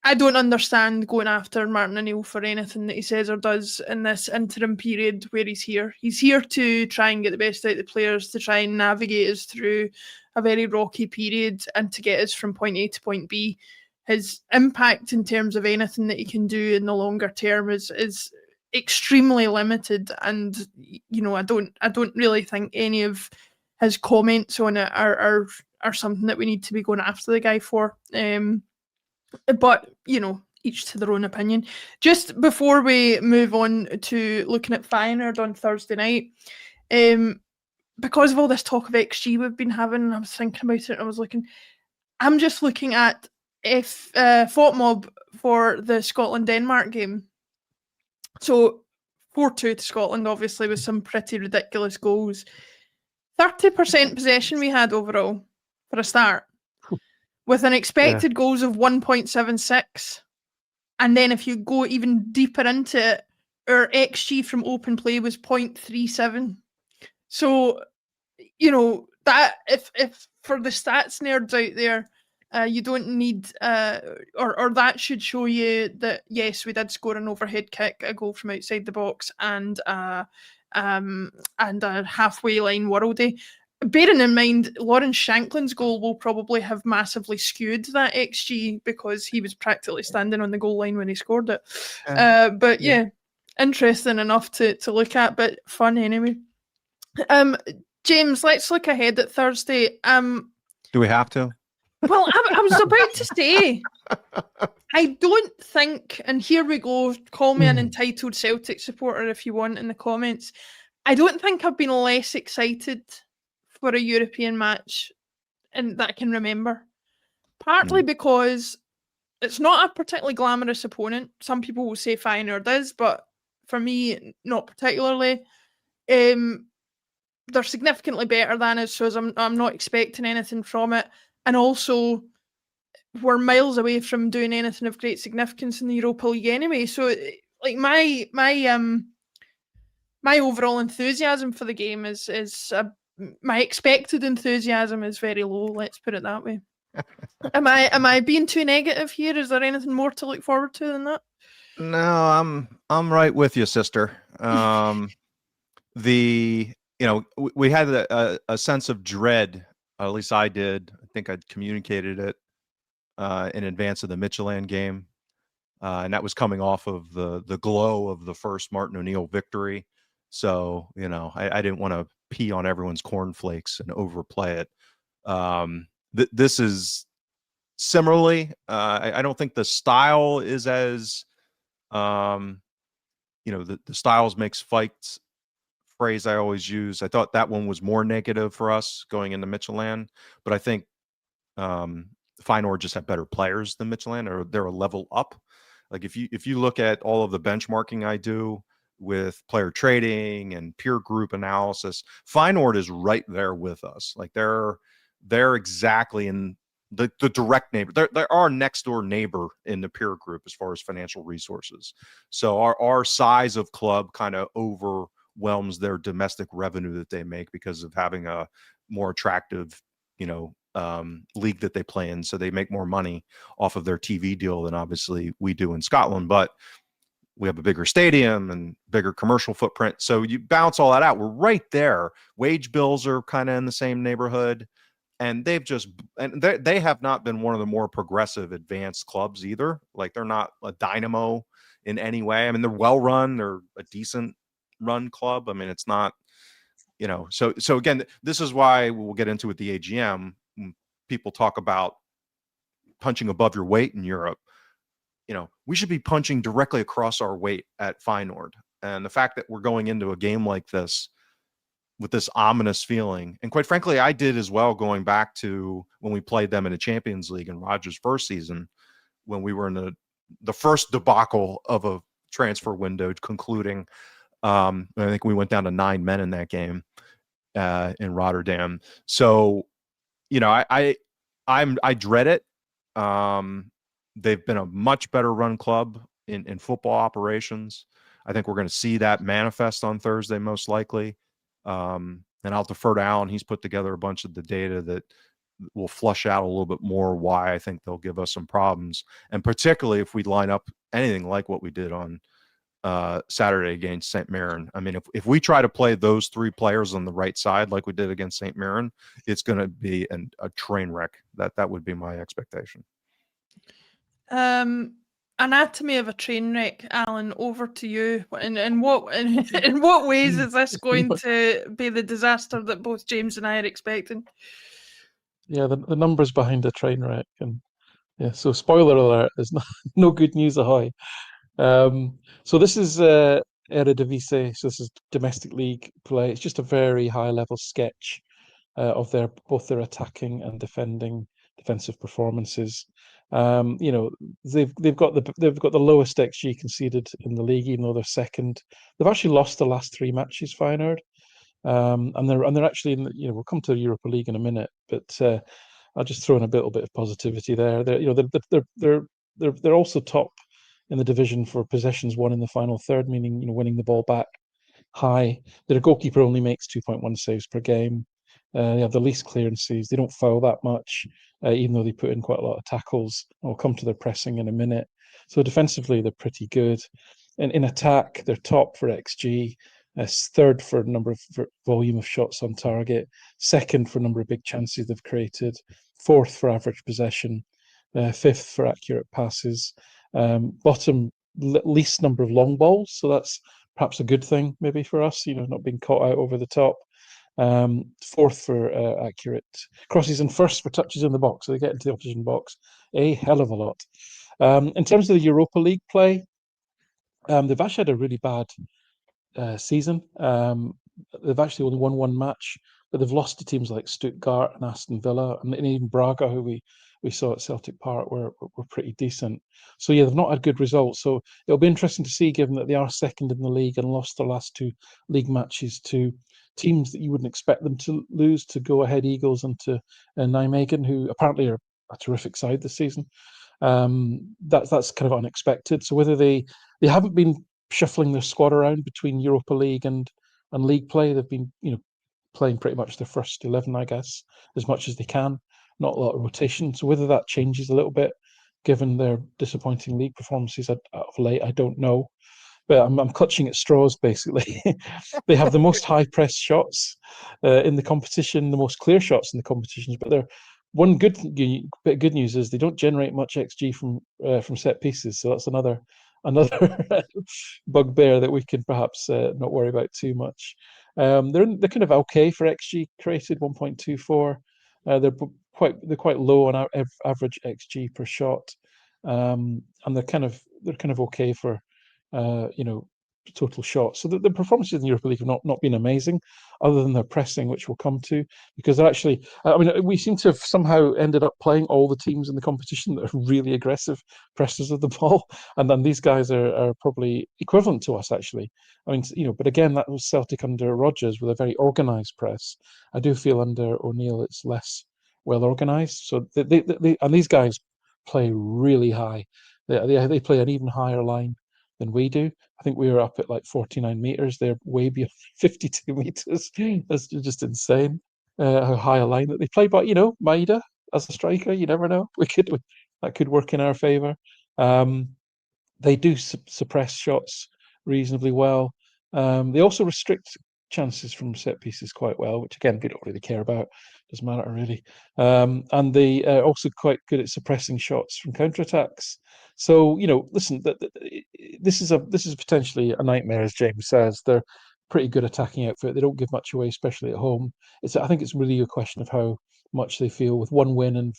I don't understand going after Martin O'Neill for anything that he says or does in this interim period where he's here. He's here to try and get the best out of the players, to try and navigate us through a very rocky period and to get us from point A to point B. His impact in terms of anything that he can do in the longer term is extremely limited, and I don't really think any of his comments on it are something that we need to be going after the guy for. But, each to their own opinion. Just before we move on to looking at Feyenoord on Thursday night, because of all this talk of XG we've been having, I was thinking about it, and I'm just looking at FOTMob for the Scotland-Denmark game. So 4-2 to Scotland, obviously, with some pretty ridiculous goals. 30% possession we had overall for a start, with an expected goals of 1.76. And then if you go even deeper into it, our XG from open play was 0.37. So, that if for the stats nerds out there, you don't need, or that should show you that, yes, we did score an overhead kick, a goal from outside the box, and a halfway line worldie. Bearing in mind, Lawrence Shanklin's goal will probably have massively skewed that XG because he was practically standing on the goal line when he scored it. But interesting enough to look at, but fun anyway. James, let's look ahead at Thursday. Do we have to? Well, I was about to say, I don't think, and here we go, call me an entitled Celtic supporter if you want in the comments. I don't think I've been less excited for a European match and that I can remember. Partly because it's not a particularly glamorous opponent. Some people will say Feyenoord is, but for me, not particularly. They're significantly better than us, so I'm not expecting anything from it. And also, we're miles away from doing anything of great significance in the Europa League anyway. So, like my overall enthusiasm for the game is my expected enthusiasm is very low. Let's put it that way. Am I being too negative here? Is there anything more to look forward to than that? No, I'm right with you, sister. We had a sense of dread. At least I did. I think I'd communicated it in advance of the Midtjylland game, and that was coming off of the glow of the first Martin O'Neill victory. So I didn't want to pee on everyone's cornflakes and overplay it. This is similarly. I don't think the style is as the styles makes fights phrase I always use. I thought that one was more negative for us going into Midtjylland, but I think Feyenoord just have better players than Midtjylland, or they're a level up. Like if you look at all of the benchmarking I do with player trading and peer group analysis, Feyenoord is right there with us. Like they're exactly in the direct neighbor. They're our next door neighbor in the peer group as far as financial resources. So our size of club kind of overwhelms their domestic revenue that they make because of having a more attractive, league that they play in. So they make more money off of their TV deal than obviously we do in Scotland, but we have a bigger stadium and bigger commercial footprint. So you bounce all that out. We're right there. Wage bills are kind of in the same neighborhood. And they have not been one of the more progressive advanced clubs either. Like they're not a dynamo in any way. I mean, they're well run. They're a decent run club. I mean, it's not, so again, this is why we'll get into with the AGM. People talk about punching above your weight in Europe. We should be punching directly across our weight at Feyenoord. And the fact that we're going into a game like this with this ominous feeling, and quite frankly, I did as well, going back to when we played them in the Champions League in Rodgers' first season, when we were in the first debacle of a transfer window concluding. I think we went down to 9 men in that game in Rotterdam. So, I dread it. They've been a much better run club in football operations. I think we're going to see that manifest on Thursday, most likely. And I'll defer to Alan. He's put together a bunch of the data that will flush out a little bit more why I think they'll give us some problems. And particularly if we line up anything like what we did on Saturday against St Mirren. I mean, if we try to play those three players on the right side like we did against St Mirren, it's going to be a train wreck. That would be my expectation. Anatomy of a train wreck, Alan. Over to you. In what ways is this going to be the disaster that both James and I are expecting? Yeah, the numbers behind a train wreck, and yeah. So spoiler alert: there's no good news ahoy. So this is Eredivisie. So this is domestic league play. It's just a very high level sketch of both their attacking and defensive performances. They've got the lowest XG conceded in the league, even though they're second. They've actually lost the last 3 matches, Feyenoord, and they're actually in. We'll come to the Europa League in a minute, but I'll just throw in a little bit of positivity there. They're also top in the division for possessions won in the final third, meaning winning the ball back high. Their goalkeeper only makes 2.1 saves per game. They have the least clearances. They don't foul that much, even though they put in quite a lot of tackles. I'll come to their pressing in a minute. So defensively, they're pretty good. And in attack, they're top for XG, third for volume of shots on target, second for number of big chances they've created, fourth for average possession, fifth for accurate passes, bottom least number of long balls. So that's perhaps a good thing maybe for us, not being caught out over the top. Fourth for accurate crosses, and first for touches in the box. So they get into the opposition box a hell of a lot. In terms of the Europa League play, they've actually had a really bad season. They've actually only won one match, but they've lost to teams like Stuttgart and Aston Villa, and even Braga, who we saw at Celtic Park, were pretty decent. So yeah, they've not had good results. So it'll be interesting to see, given that they are second in the league and lost the last two league matches to teams that you wouldn't expect them to lose, to Go Ahead Eagles and to Nijmegen, who apparently are a terrific side this season. That's kind of unexpected. So whether they haven't been shuffling their squad around between Europa League and league play, they've been playing pretty much their first 11, I guess, as much as they can. Not a lot of rotation. So whether that changes a little bit, given their disappointing league performances of late, I don't know. But I'm clutching at straws, basically. They have the most high press shots in the competition, the most clear shots in the competitions. But they're one bit of good news is they don't generate much XG from set pieces. So that's another bugbear that we can perhaps not worry about too much. They're kind of okay for XG created, 1.24. They're quite low on our average XG per shot, and they're kind of okay for total shots. So the performances in the Europa League have not been amazing, other than their pressing, which we'll come to, because they're actually, we seem to have somehow ended up playing all the teams in the competition that are really aggressive pressers of the ball, and then these guys are probably equivalent to us, actually. But again, that was Celtic under Rodgers with a very organised press. I do feel under O'Neill it's less well organised. So and these guys play really high. They play an even higher line than we do. I think we were up at like 49 meters. They're way beyond 52 meters. That's just insane how high a line that they play. But Maeda as a striker, you never know. That could work in our favour. They do suppress shots reasonably well. They also restrict chances from set pieces quite well, which again we don't really care about. Doesn't matter really. And they are also quite good at suppressing shots from counterattacks. So listen, this is potentially a nightmare, as James says. They're pretty good attacking outfit. They don't give much away, especially at home. I think it's really a question of how much they feel with one win and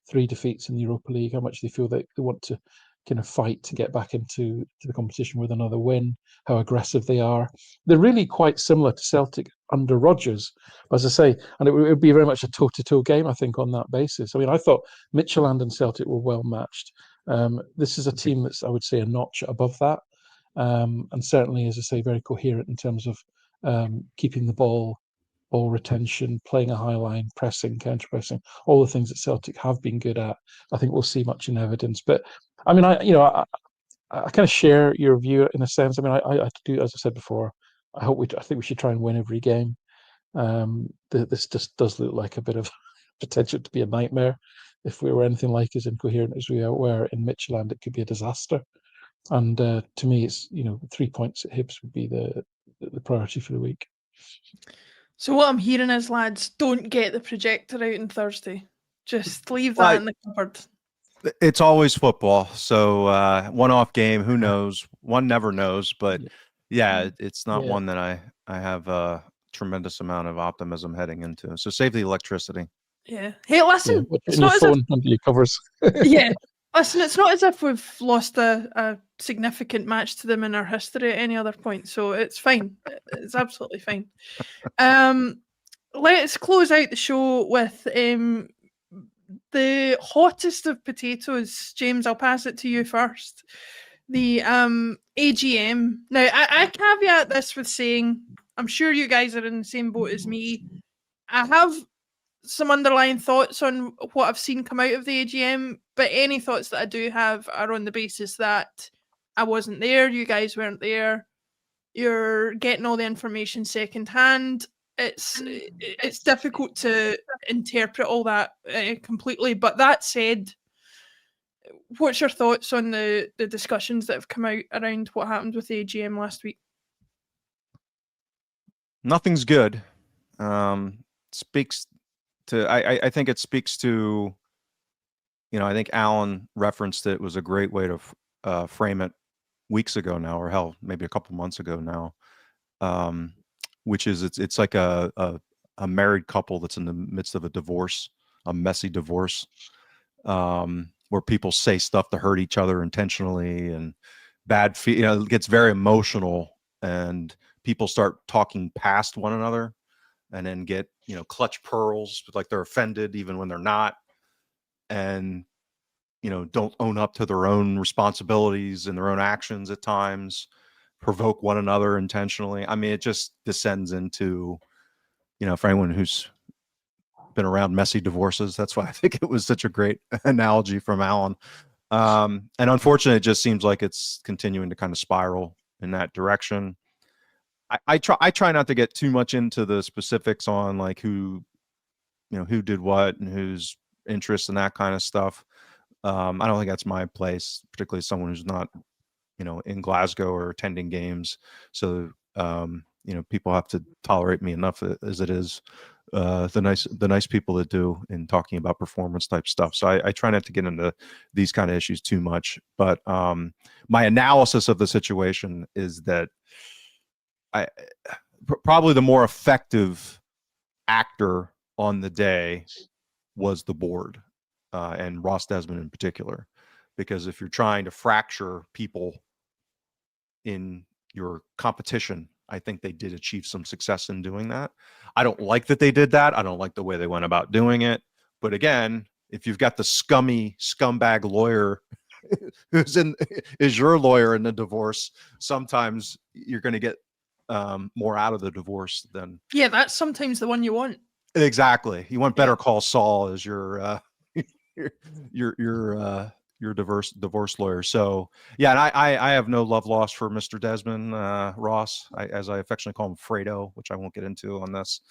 3 defeats in the Europa League, how much they feel they want to kind of fight to get back into the competition with another win, how aggressive they are. They're really quite similar to Celtic under Rodgers, as I say, and it would be very much a toe-to-toe game, I think, on that basis. I thought Midtjylland and Celtic were well matched. This is a team that's, I would say, a notch above that, and certainly, as I say, very coherent in terms of keeping the ball retention, playing a high line, pressing, counter-pressing, all the things that Celtic have been good at. I think we'll see much in evidence. But I kind of share your view in a sense. I do, as I said before, I think we should try and win every game. This just does look like a bit of potential to be a nightmare. If we were anything like as incoherent as we were in Midtjylland, it could be a disaster. And to me, it's 3 points at Hibs would be the priority for the week. So what I'm hearing is, lads, don't get the projector out on Thursday. Just leave that in the cupboard. It's always football. So one-off game, who knows? One never knows. But yeah, it's not one that I have a tremendous amount of optimism heading into. So save the electricity. Yeah. Hey, listen. It's not your phone under your covers. Yeah. Listen, it's not as if we've lost a significant match to them in our history at any other point, so it's fine. It's absolutely fine. Let's close out the show with the hottest of potatoes. James, I'll pass it to you first. The AGM. Now, I caveat this with saying, I'm sure you guys are in the same boat as me. I have some underlying thoughts on what I've seen come out of the AGM, but any thoughts that I do have are on the basis that I wasn't there, you guys weren't there, you're getting all the information secondhand. It's difficult to interpret all that completely, but that said, what's your thoughts on the discussions that have come out around what happened with the AGM last week? Nothing's good. Speaks to I think it speaks to, I think Alan referenced it was a great way to frame it weeks ago now, or hell, maybe a couple months ago now, which is it's like a married couple that's in the midst of a divorce, a messy divorce, where people say stuff to hurt each other intentionally, and it gets very emotional, and people start talking past one another, and then get, clutch pearls, like they're offended even when they're not, and don't own up to their own responsibilities and their own actions at times, provoke one another intentionally. I mean, it just descends into, for anyone who's been around messy divorces, that's why I think it was such a great analogy from Alan. And unfortunately, it just seems like it's continuing to kind of spiral in that direction. I try not to get too much into the specifics on like who did what and whose interests and that kind of stuff. I don't think that's my place, particularly someone who's not, in Glasgow or attending games. So, people have to tolerate me enough as it is. The nice people that do in talking about performance type stuff. So I try not to get into these kind of issues too much. But my analysis of the situation is that probably the more effective actor on the day was the board, and Ross Desmond in particular, because if you're trying to fracture people in your competition, I think they did achieve some success in doing that. I don't like that they did that. I don't like the way they went about doing it. But again, if you've got the scumbag lawyer is your lawyer in the divorce, sometimes you're going to get more out of the divorce than. Yeah, that's sometimes the one you want. Exactly. You want Better Call Saul as your divorce lawyer. So yeah, and I have no love lost for Mr. Desmond Ross, as I affectionately call him, Fredo, which I won't get into on this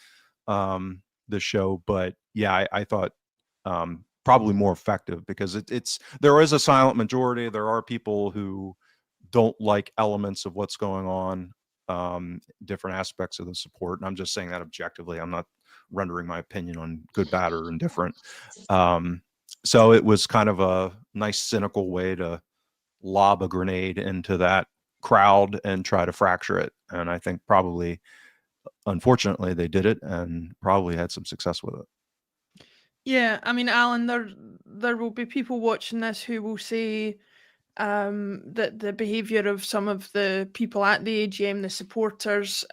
show. But yeah, I thought probably more effective because there is a silent majority. There are people who don't like elements of what's going on, different aspects of the support. And I'm just saying that objectively. I'm not rendering my opinion on good, bad, or indifferent. So it was kind of a nice cynical way to lob a grenade into that crowd and try to fracture it. And I think probably, unfortunately, they did it and probably had some success with it. Yeah, I mean, Alan, there will be people watching this who will say that the behaviour of some of the people at the AGM, the supporters,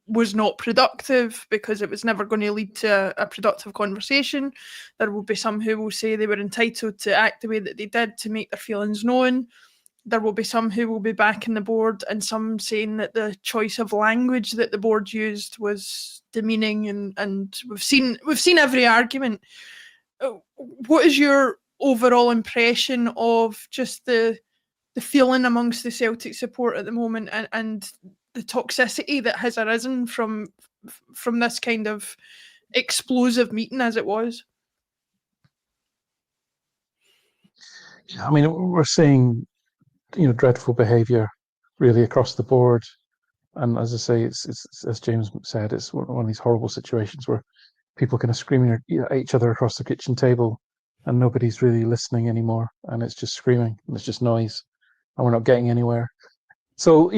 was not productive because it was never going to lead to a productive conversation. There will be some who will say they were entitled to act the way that they did to make their feelings known. There will be some who will be backing the board, and some saying that the choice of language that the board used was demeaning, and we've seen every argument. What is your overall impression of just the feeling amongst the Celtic support at the moment, and the toxicity that has arisen from this kind of explosive meeting as it was? I mean, we're seeing, dreadful behaviour really across the board. And as I say, it's as James said, it's one of these horrible situations where people kind of screaming at each other across the kitchen table, and nobody's really listening anymore, and it's just screaming and it's just noise, and we're not getting anywhere. So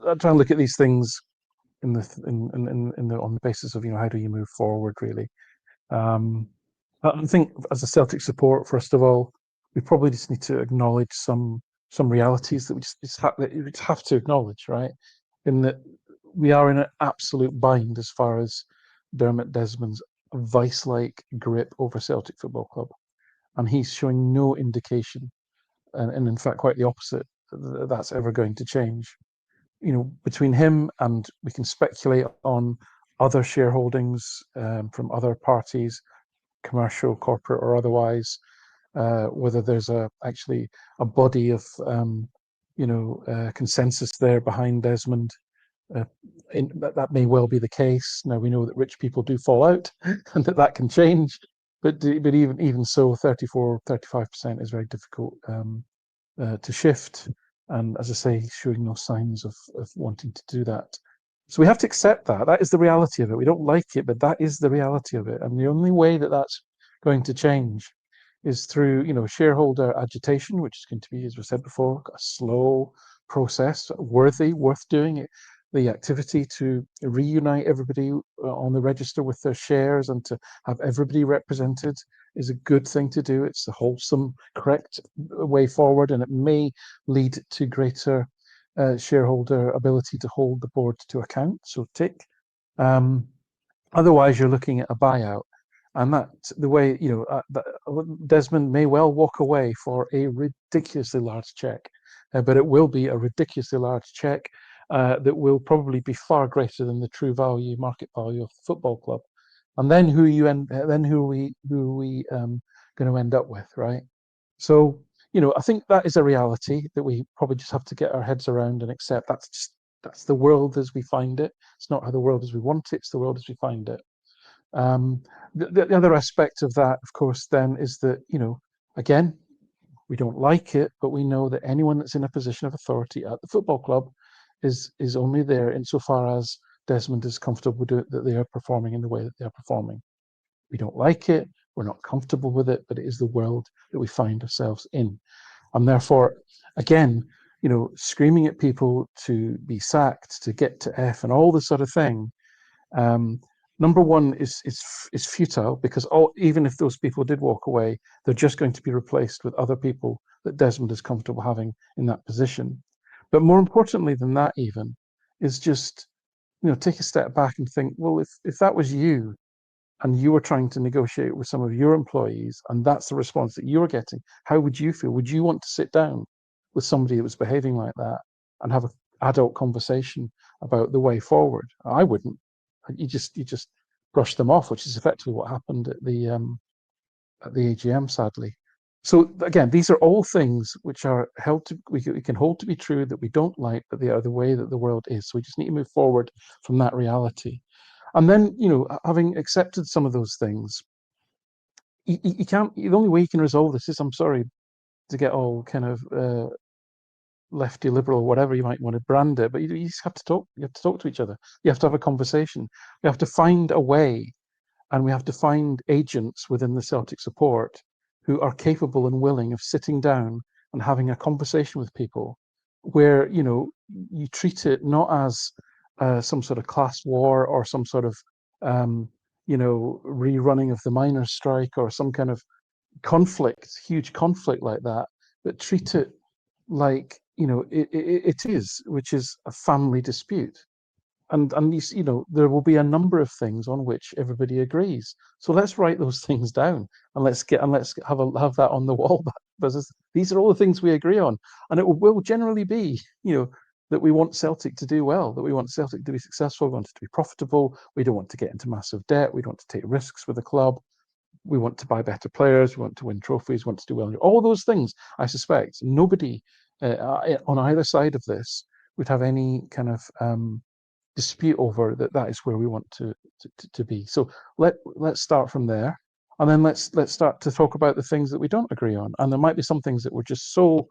I try and look at these things on the basis of how do you move forward really. I think as a Celtic support, first of all, we probably just need to acknowledge some realities that we just have to acknowledge, right? In that we are in an absolute bind as far as Dermot Desmond's vice-like grip over Celtic Football Club, and he's showing no indication, and in fact quite the opposite, that that's ever going to change. Between him and, we can speculate on other shareholdings from other parties, commercial, corporate, or otherwise, whether there's actually a body of consensus there behind Desmond. That may well be the case. Now we know that rich people do fall out, and that can change. But even so, 35% is very difficult to shift. And as I say, showing no signs of wanting to do that. So we have to accept that. That is the reality of it. We don't like it, but that is the reality of it. And the only way that that's going to change is through, shareholder agitation, which is going to be, as we said before, a slow process, worth doing it. the activity to reunite everybody on the register with their shares and to have everybody represented is a good thing to do. It's the wholesome, correct way forward, and it may lead to greater shareholder ability to hold the board to account. So tick. Otherwise, you're looking at a buyout. And that the way, Desmond may well walk away for a ridiculously large check, but it will be a ridiculously large check that will probably be far greater than the true value, market value of the football club. And then who are we going to end up with, right? So, I think that is a reality that we probably just have to get our heads around and accept. That's the world as we find it. It's not how the world as we want it. It's the world as we find it. The other aspect of that, of course, then is that, again, we don't like it, but we know that anyone that's in a position of authority at the football club is only there insofar as Desmond is comfortable with it, that they are performing in the way that they are performing. We don't like it, we're not comfortable with it, but it is the world that we find ourselves in. And therefore, again, screaming at people to be sacked, to get to F and all this sort of thing, number one is futile, because even if those people did walk away, they're just going to be replaced with other people that Desmond is comfortable having in that position. But more importantly than that, even, is just take a step back and think, well, if that was you and you were trying to negotiate with some of your employees and that's the response that you were getting, how would you feel? Would you want to sit down with somebody that was behaving like that and have an adult conversation about the way forward? I wouldn't. You just brush them off, which is effectively what happened at the AGM, sadly. So again, these are all things which are we can hold to be true, that we don't like, but they are the way that the world is. So we just need to move forward from that reality. And then, having accepted some of those things, you can't. The only way you can resolve this is, I'm sorry to get all kind of lefty, liberal, whatever you might want to brand it, but you just have to talk. You have to talk to each other. You have to have a conversation. We have to find a way, and we have to find agents within the Celtic support who are capable and willing of sitting down and having a conversation with people, where you treat it not as some sort of class war or some sort of rerunning of the miners' strike or some kind of conflict, huge conflict like that, but treat it like it is, which is a family dispute. And there will be a number of things on which everybody agrees. So let's write those things down and let's have that on the wall. Because these are all the things we agree on, and it will generally be that we want Celtic to do well, that we want Celtic to be successful, we want it to be profitable. We don't want to get into massive debt. We don't want to take risks with the club. We want to buy better players. We want to win trophies. We want to do well. All those things, I suspect, nobody on either side of this would have any kind of dispute over that is where we want to be. So let's start from there, and then let's start to talk about the things that we don't agree on. And there might be some things that we're just so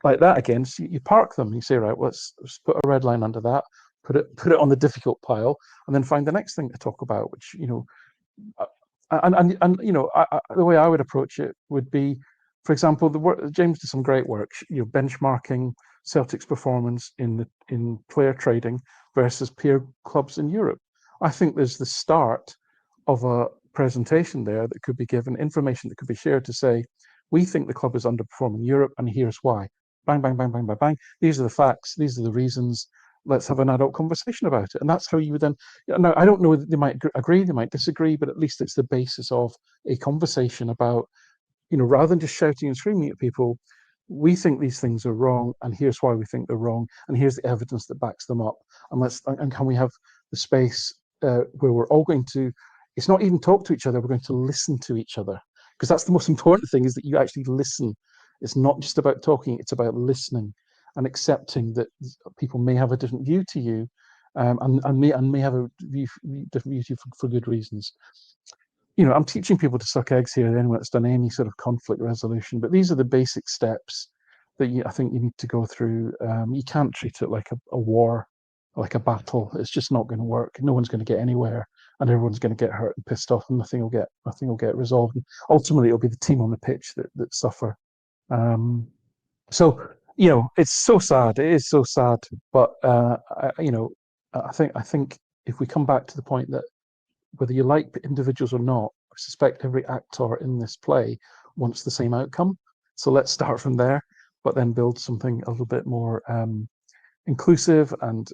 like that again. So you park them. You say, right, let's put a red line under that, put it on the difficult pile, and then find the next thing to talk about. Which the way I would approach it would be, for example, James did some great work, benchmarking Celtic's performance in player trading versus peer clubs in Europe. I think there's the start of a presentation there that could be given, information that could be shared to say, we think the club is underperforming Europe, and here's why. Bang, bang, bang, bang, bang, bang. These are the facts. These are the reasons. Let's have an adult conversation about it. And that's how you would then. Now, I don't know that they might agree, they might disagree, but at least it's the basis of a conversation about, rather than just shouting and screaming at people, we think these things are wrong, and here's why we think they're wrong, and here's the evidence that backs them up. And can we have the space where we're all going to, it's not even talk to each other, we're going to listen to each other, because that's the most important thing, is that you actually listen. It's not just about talking, it's about listening and accepting that people may have a different view to you, and may have a different view to you for good reasons. I'm teaching people to suck eggs here, anyone that's done any sort of conflict resolution, but these are the basic steps that I think you need to go through. You can't treat it like a war, like a battle. It's just not going to work. No one's going to get anywhere, and everyone's going to get hurt and pissed off, and nothing will get resolved. And ultimately, it'll be the team on the pitch that suffer. So it's so sad. It is so sad. But I think if we come back to the point that whether you like individuals or not, I suspect every actor in this play wants the same outcome. So let's start from there, but then build something a little bit more inclusive and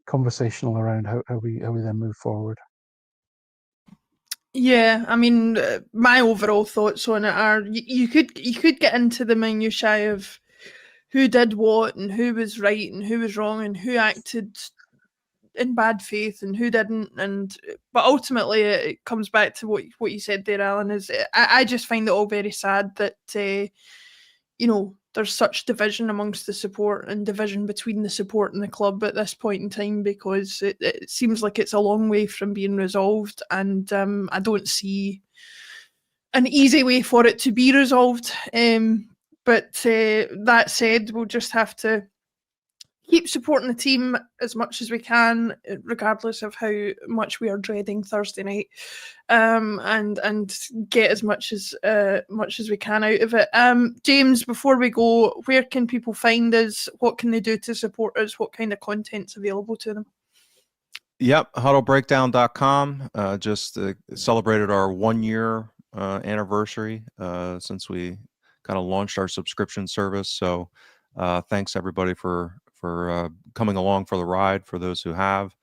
conversational around how we then move forward. Yeah, I mean, my overall thoughts on it are you could get into the minutiae of who did what and who was right and who was wrong and who acted in bad faith and who didn't, but ultimately it comes back to what you said there, Alan. Is I just find it all very sad that there's such division amongst the support and division between the support and the club at this point in time, because it seems like it's a long way from being resolved, and I don't see an easy way for it to be resolved. But that said, we'll just have to keep supporting the team as much as we can, regardless of how much we are dreading Thursday night, and get as much as we can out of it. James, before we go, where can people find us? What can they do to support us? What kind of content's available to them? Yep, huddlebreakdown.com. Just celebrated our 1 year anniversary since we kind of launched our subscription service. So thanks everybody for coming along for the ride. For those who have,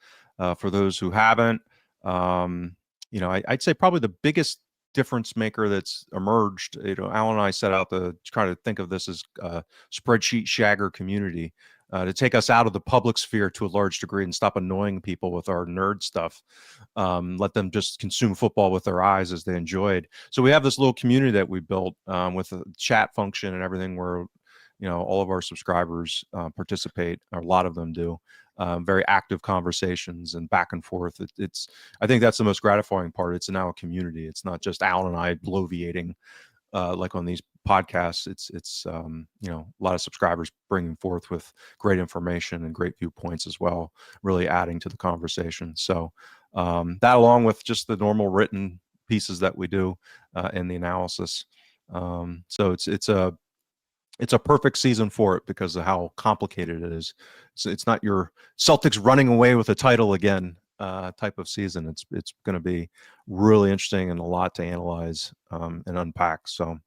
for those who haven't, I'd say probably the biggest difference maker that's emerged. Alan and I set out to try to think of this as a spreadsheet shagger community. To take us out of the public sphere to a large degree and stop annoying people with our nerd stuff. Let them just consume football with their eyes as they enjoyed. So we have this little community that we built with a chat function and everything, where all of our subscribers participate, or a lot of them do. Very active conversations and back and forth. I think that's the most gratifying part. It's now a community. It's not just Alan and I bloviating like on these podcasts. It's a lot of subscribers bringing forth with great information and great viewpoints as well, really adding to the conversation. So that, along with just the normal written pieces that we do in the analysis. So it's a perfect season for it because of how complicated it is. So it's not your Celtics running away with a title again type of season. It's going to be really interesting and a lot to analyze and unpack. So,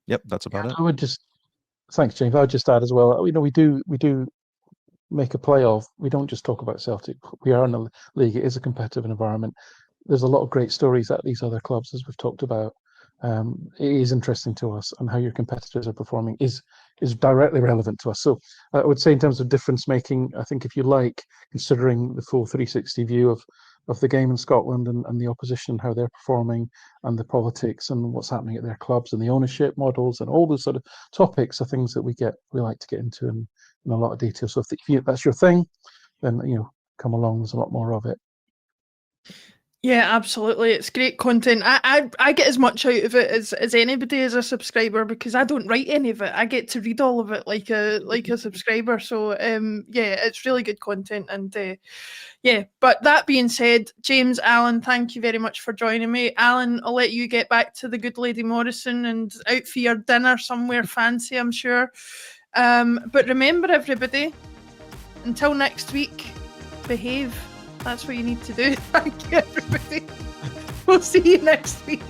yep, that's about it. Thanks, James. I would just add as well. We do make a play of. We don't just talk about Celtic. We are in a league. It is a competitive environment. There's a lot of great stories at these other clubs, as we've talked about. It is interesting to us, and how your competitors are performing is directly relevant to us. So I would say, in terms of difference making, I think if you like considering the full 360 view of the game in Scotland and the opposition and how they're performing, and the politics and what's happening at their clubs and the ownership models and all those sort of topics, are things that we like to get into in a lot of detail. So if that's your thing, then come along. There's a lot more of it. Yeah, absolutely. It's great content. I get as much out of it as anybody as a subscriber, because I don't write any of it. I get to read all of it like a subscriber. So yeah, it's really good content. And yeah, but that being said, James, Alan, thank you very much for joining me. Alan, I'll let you get back to the good Lady Morrison and out for your dinner somewhere fancy, I'm sure. But remember, everybody, until next week, behave. That's what you need to do. Thank you, everybody. We'll see you next week.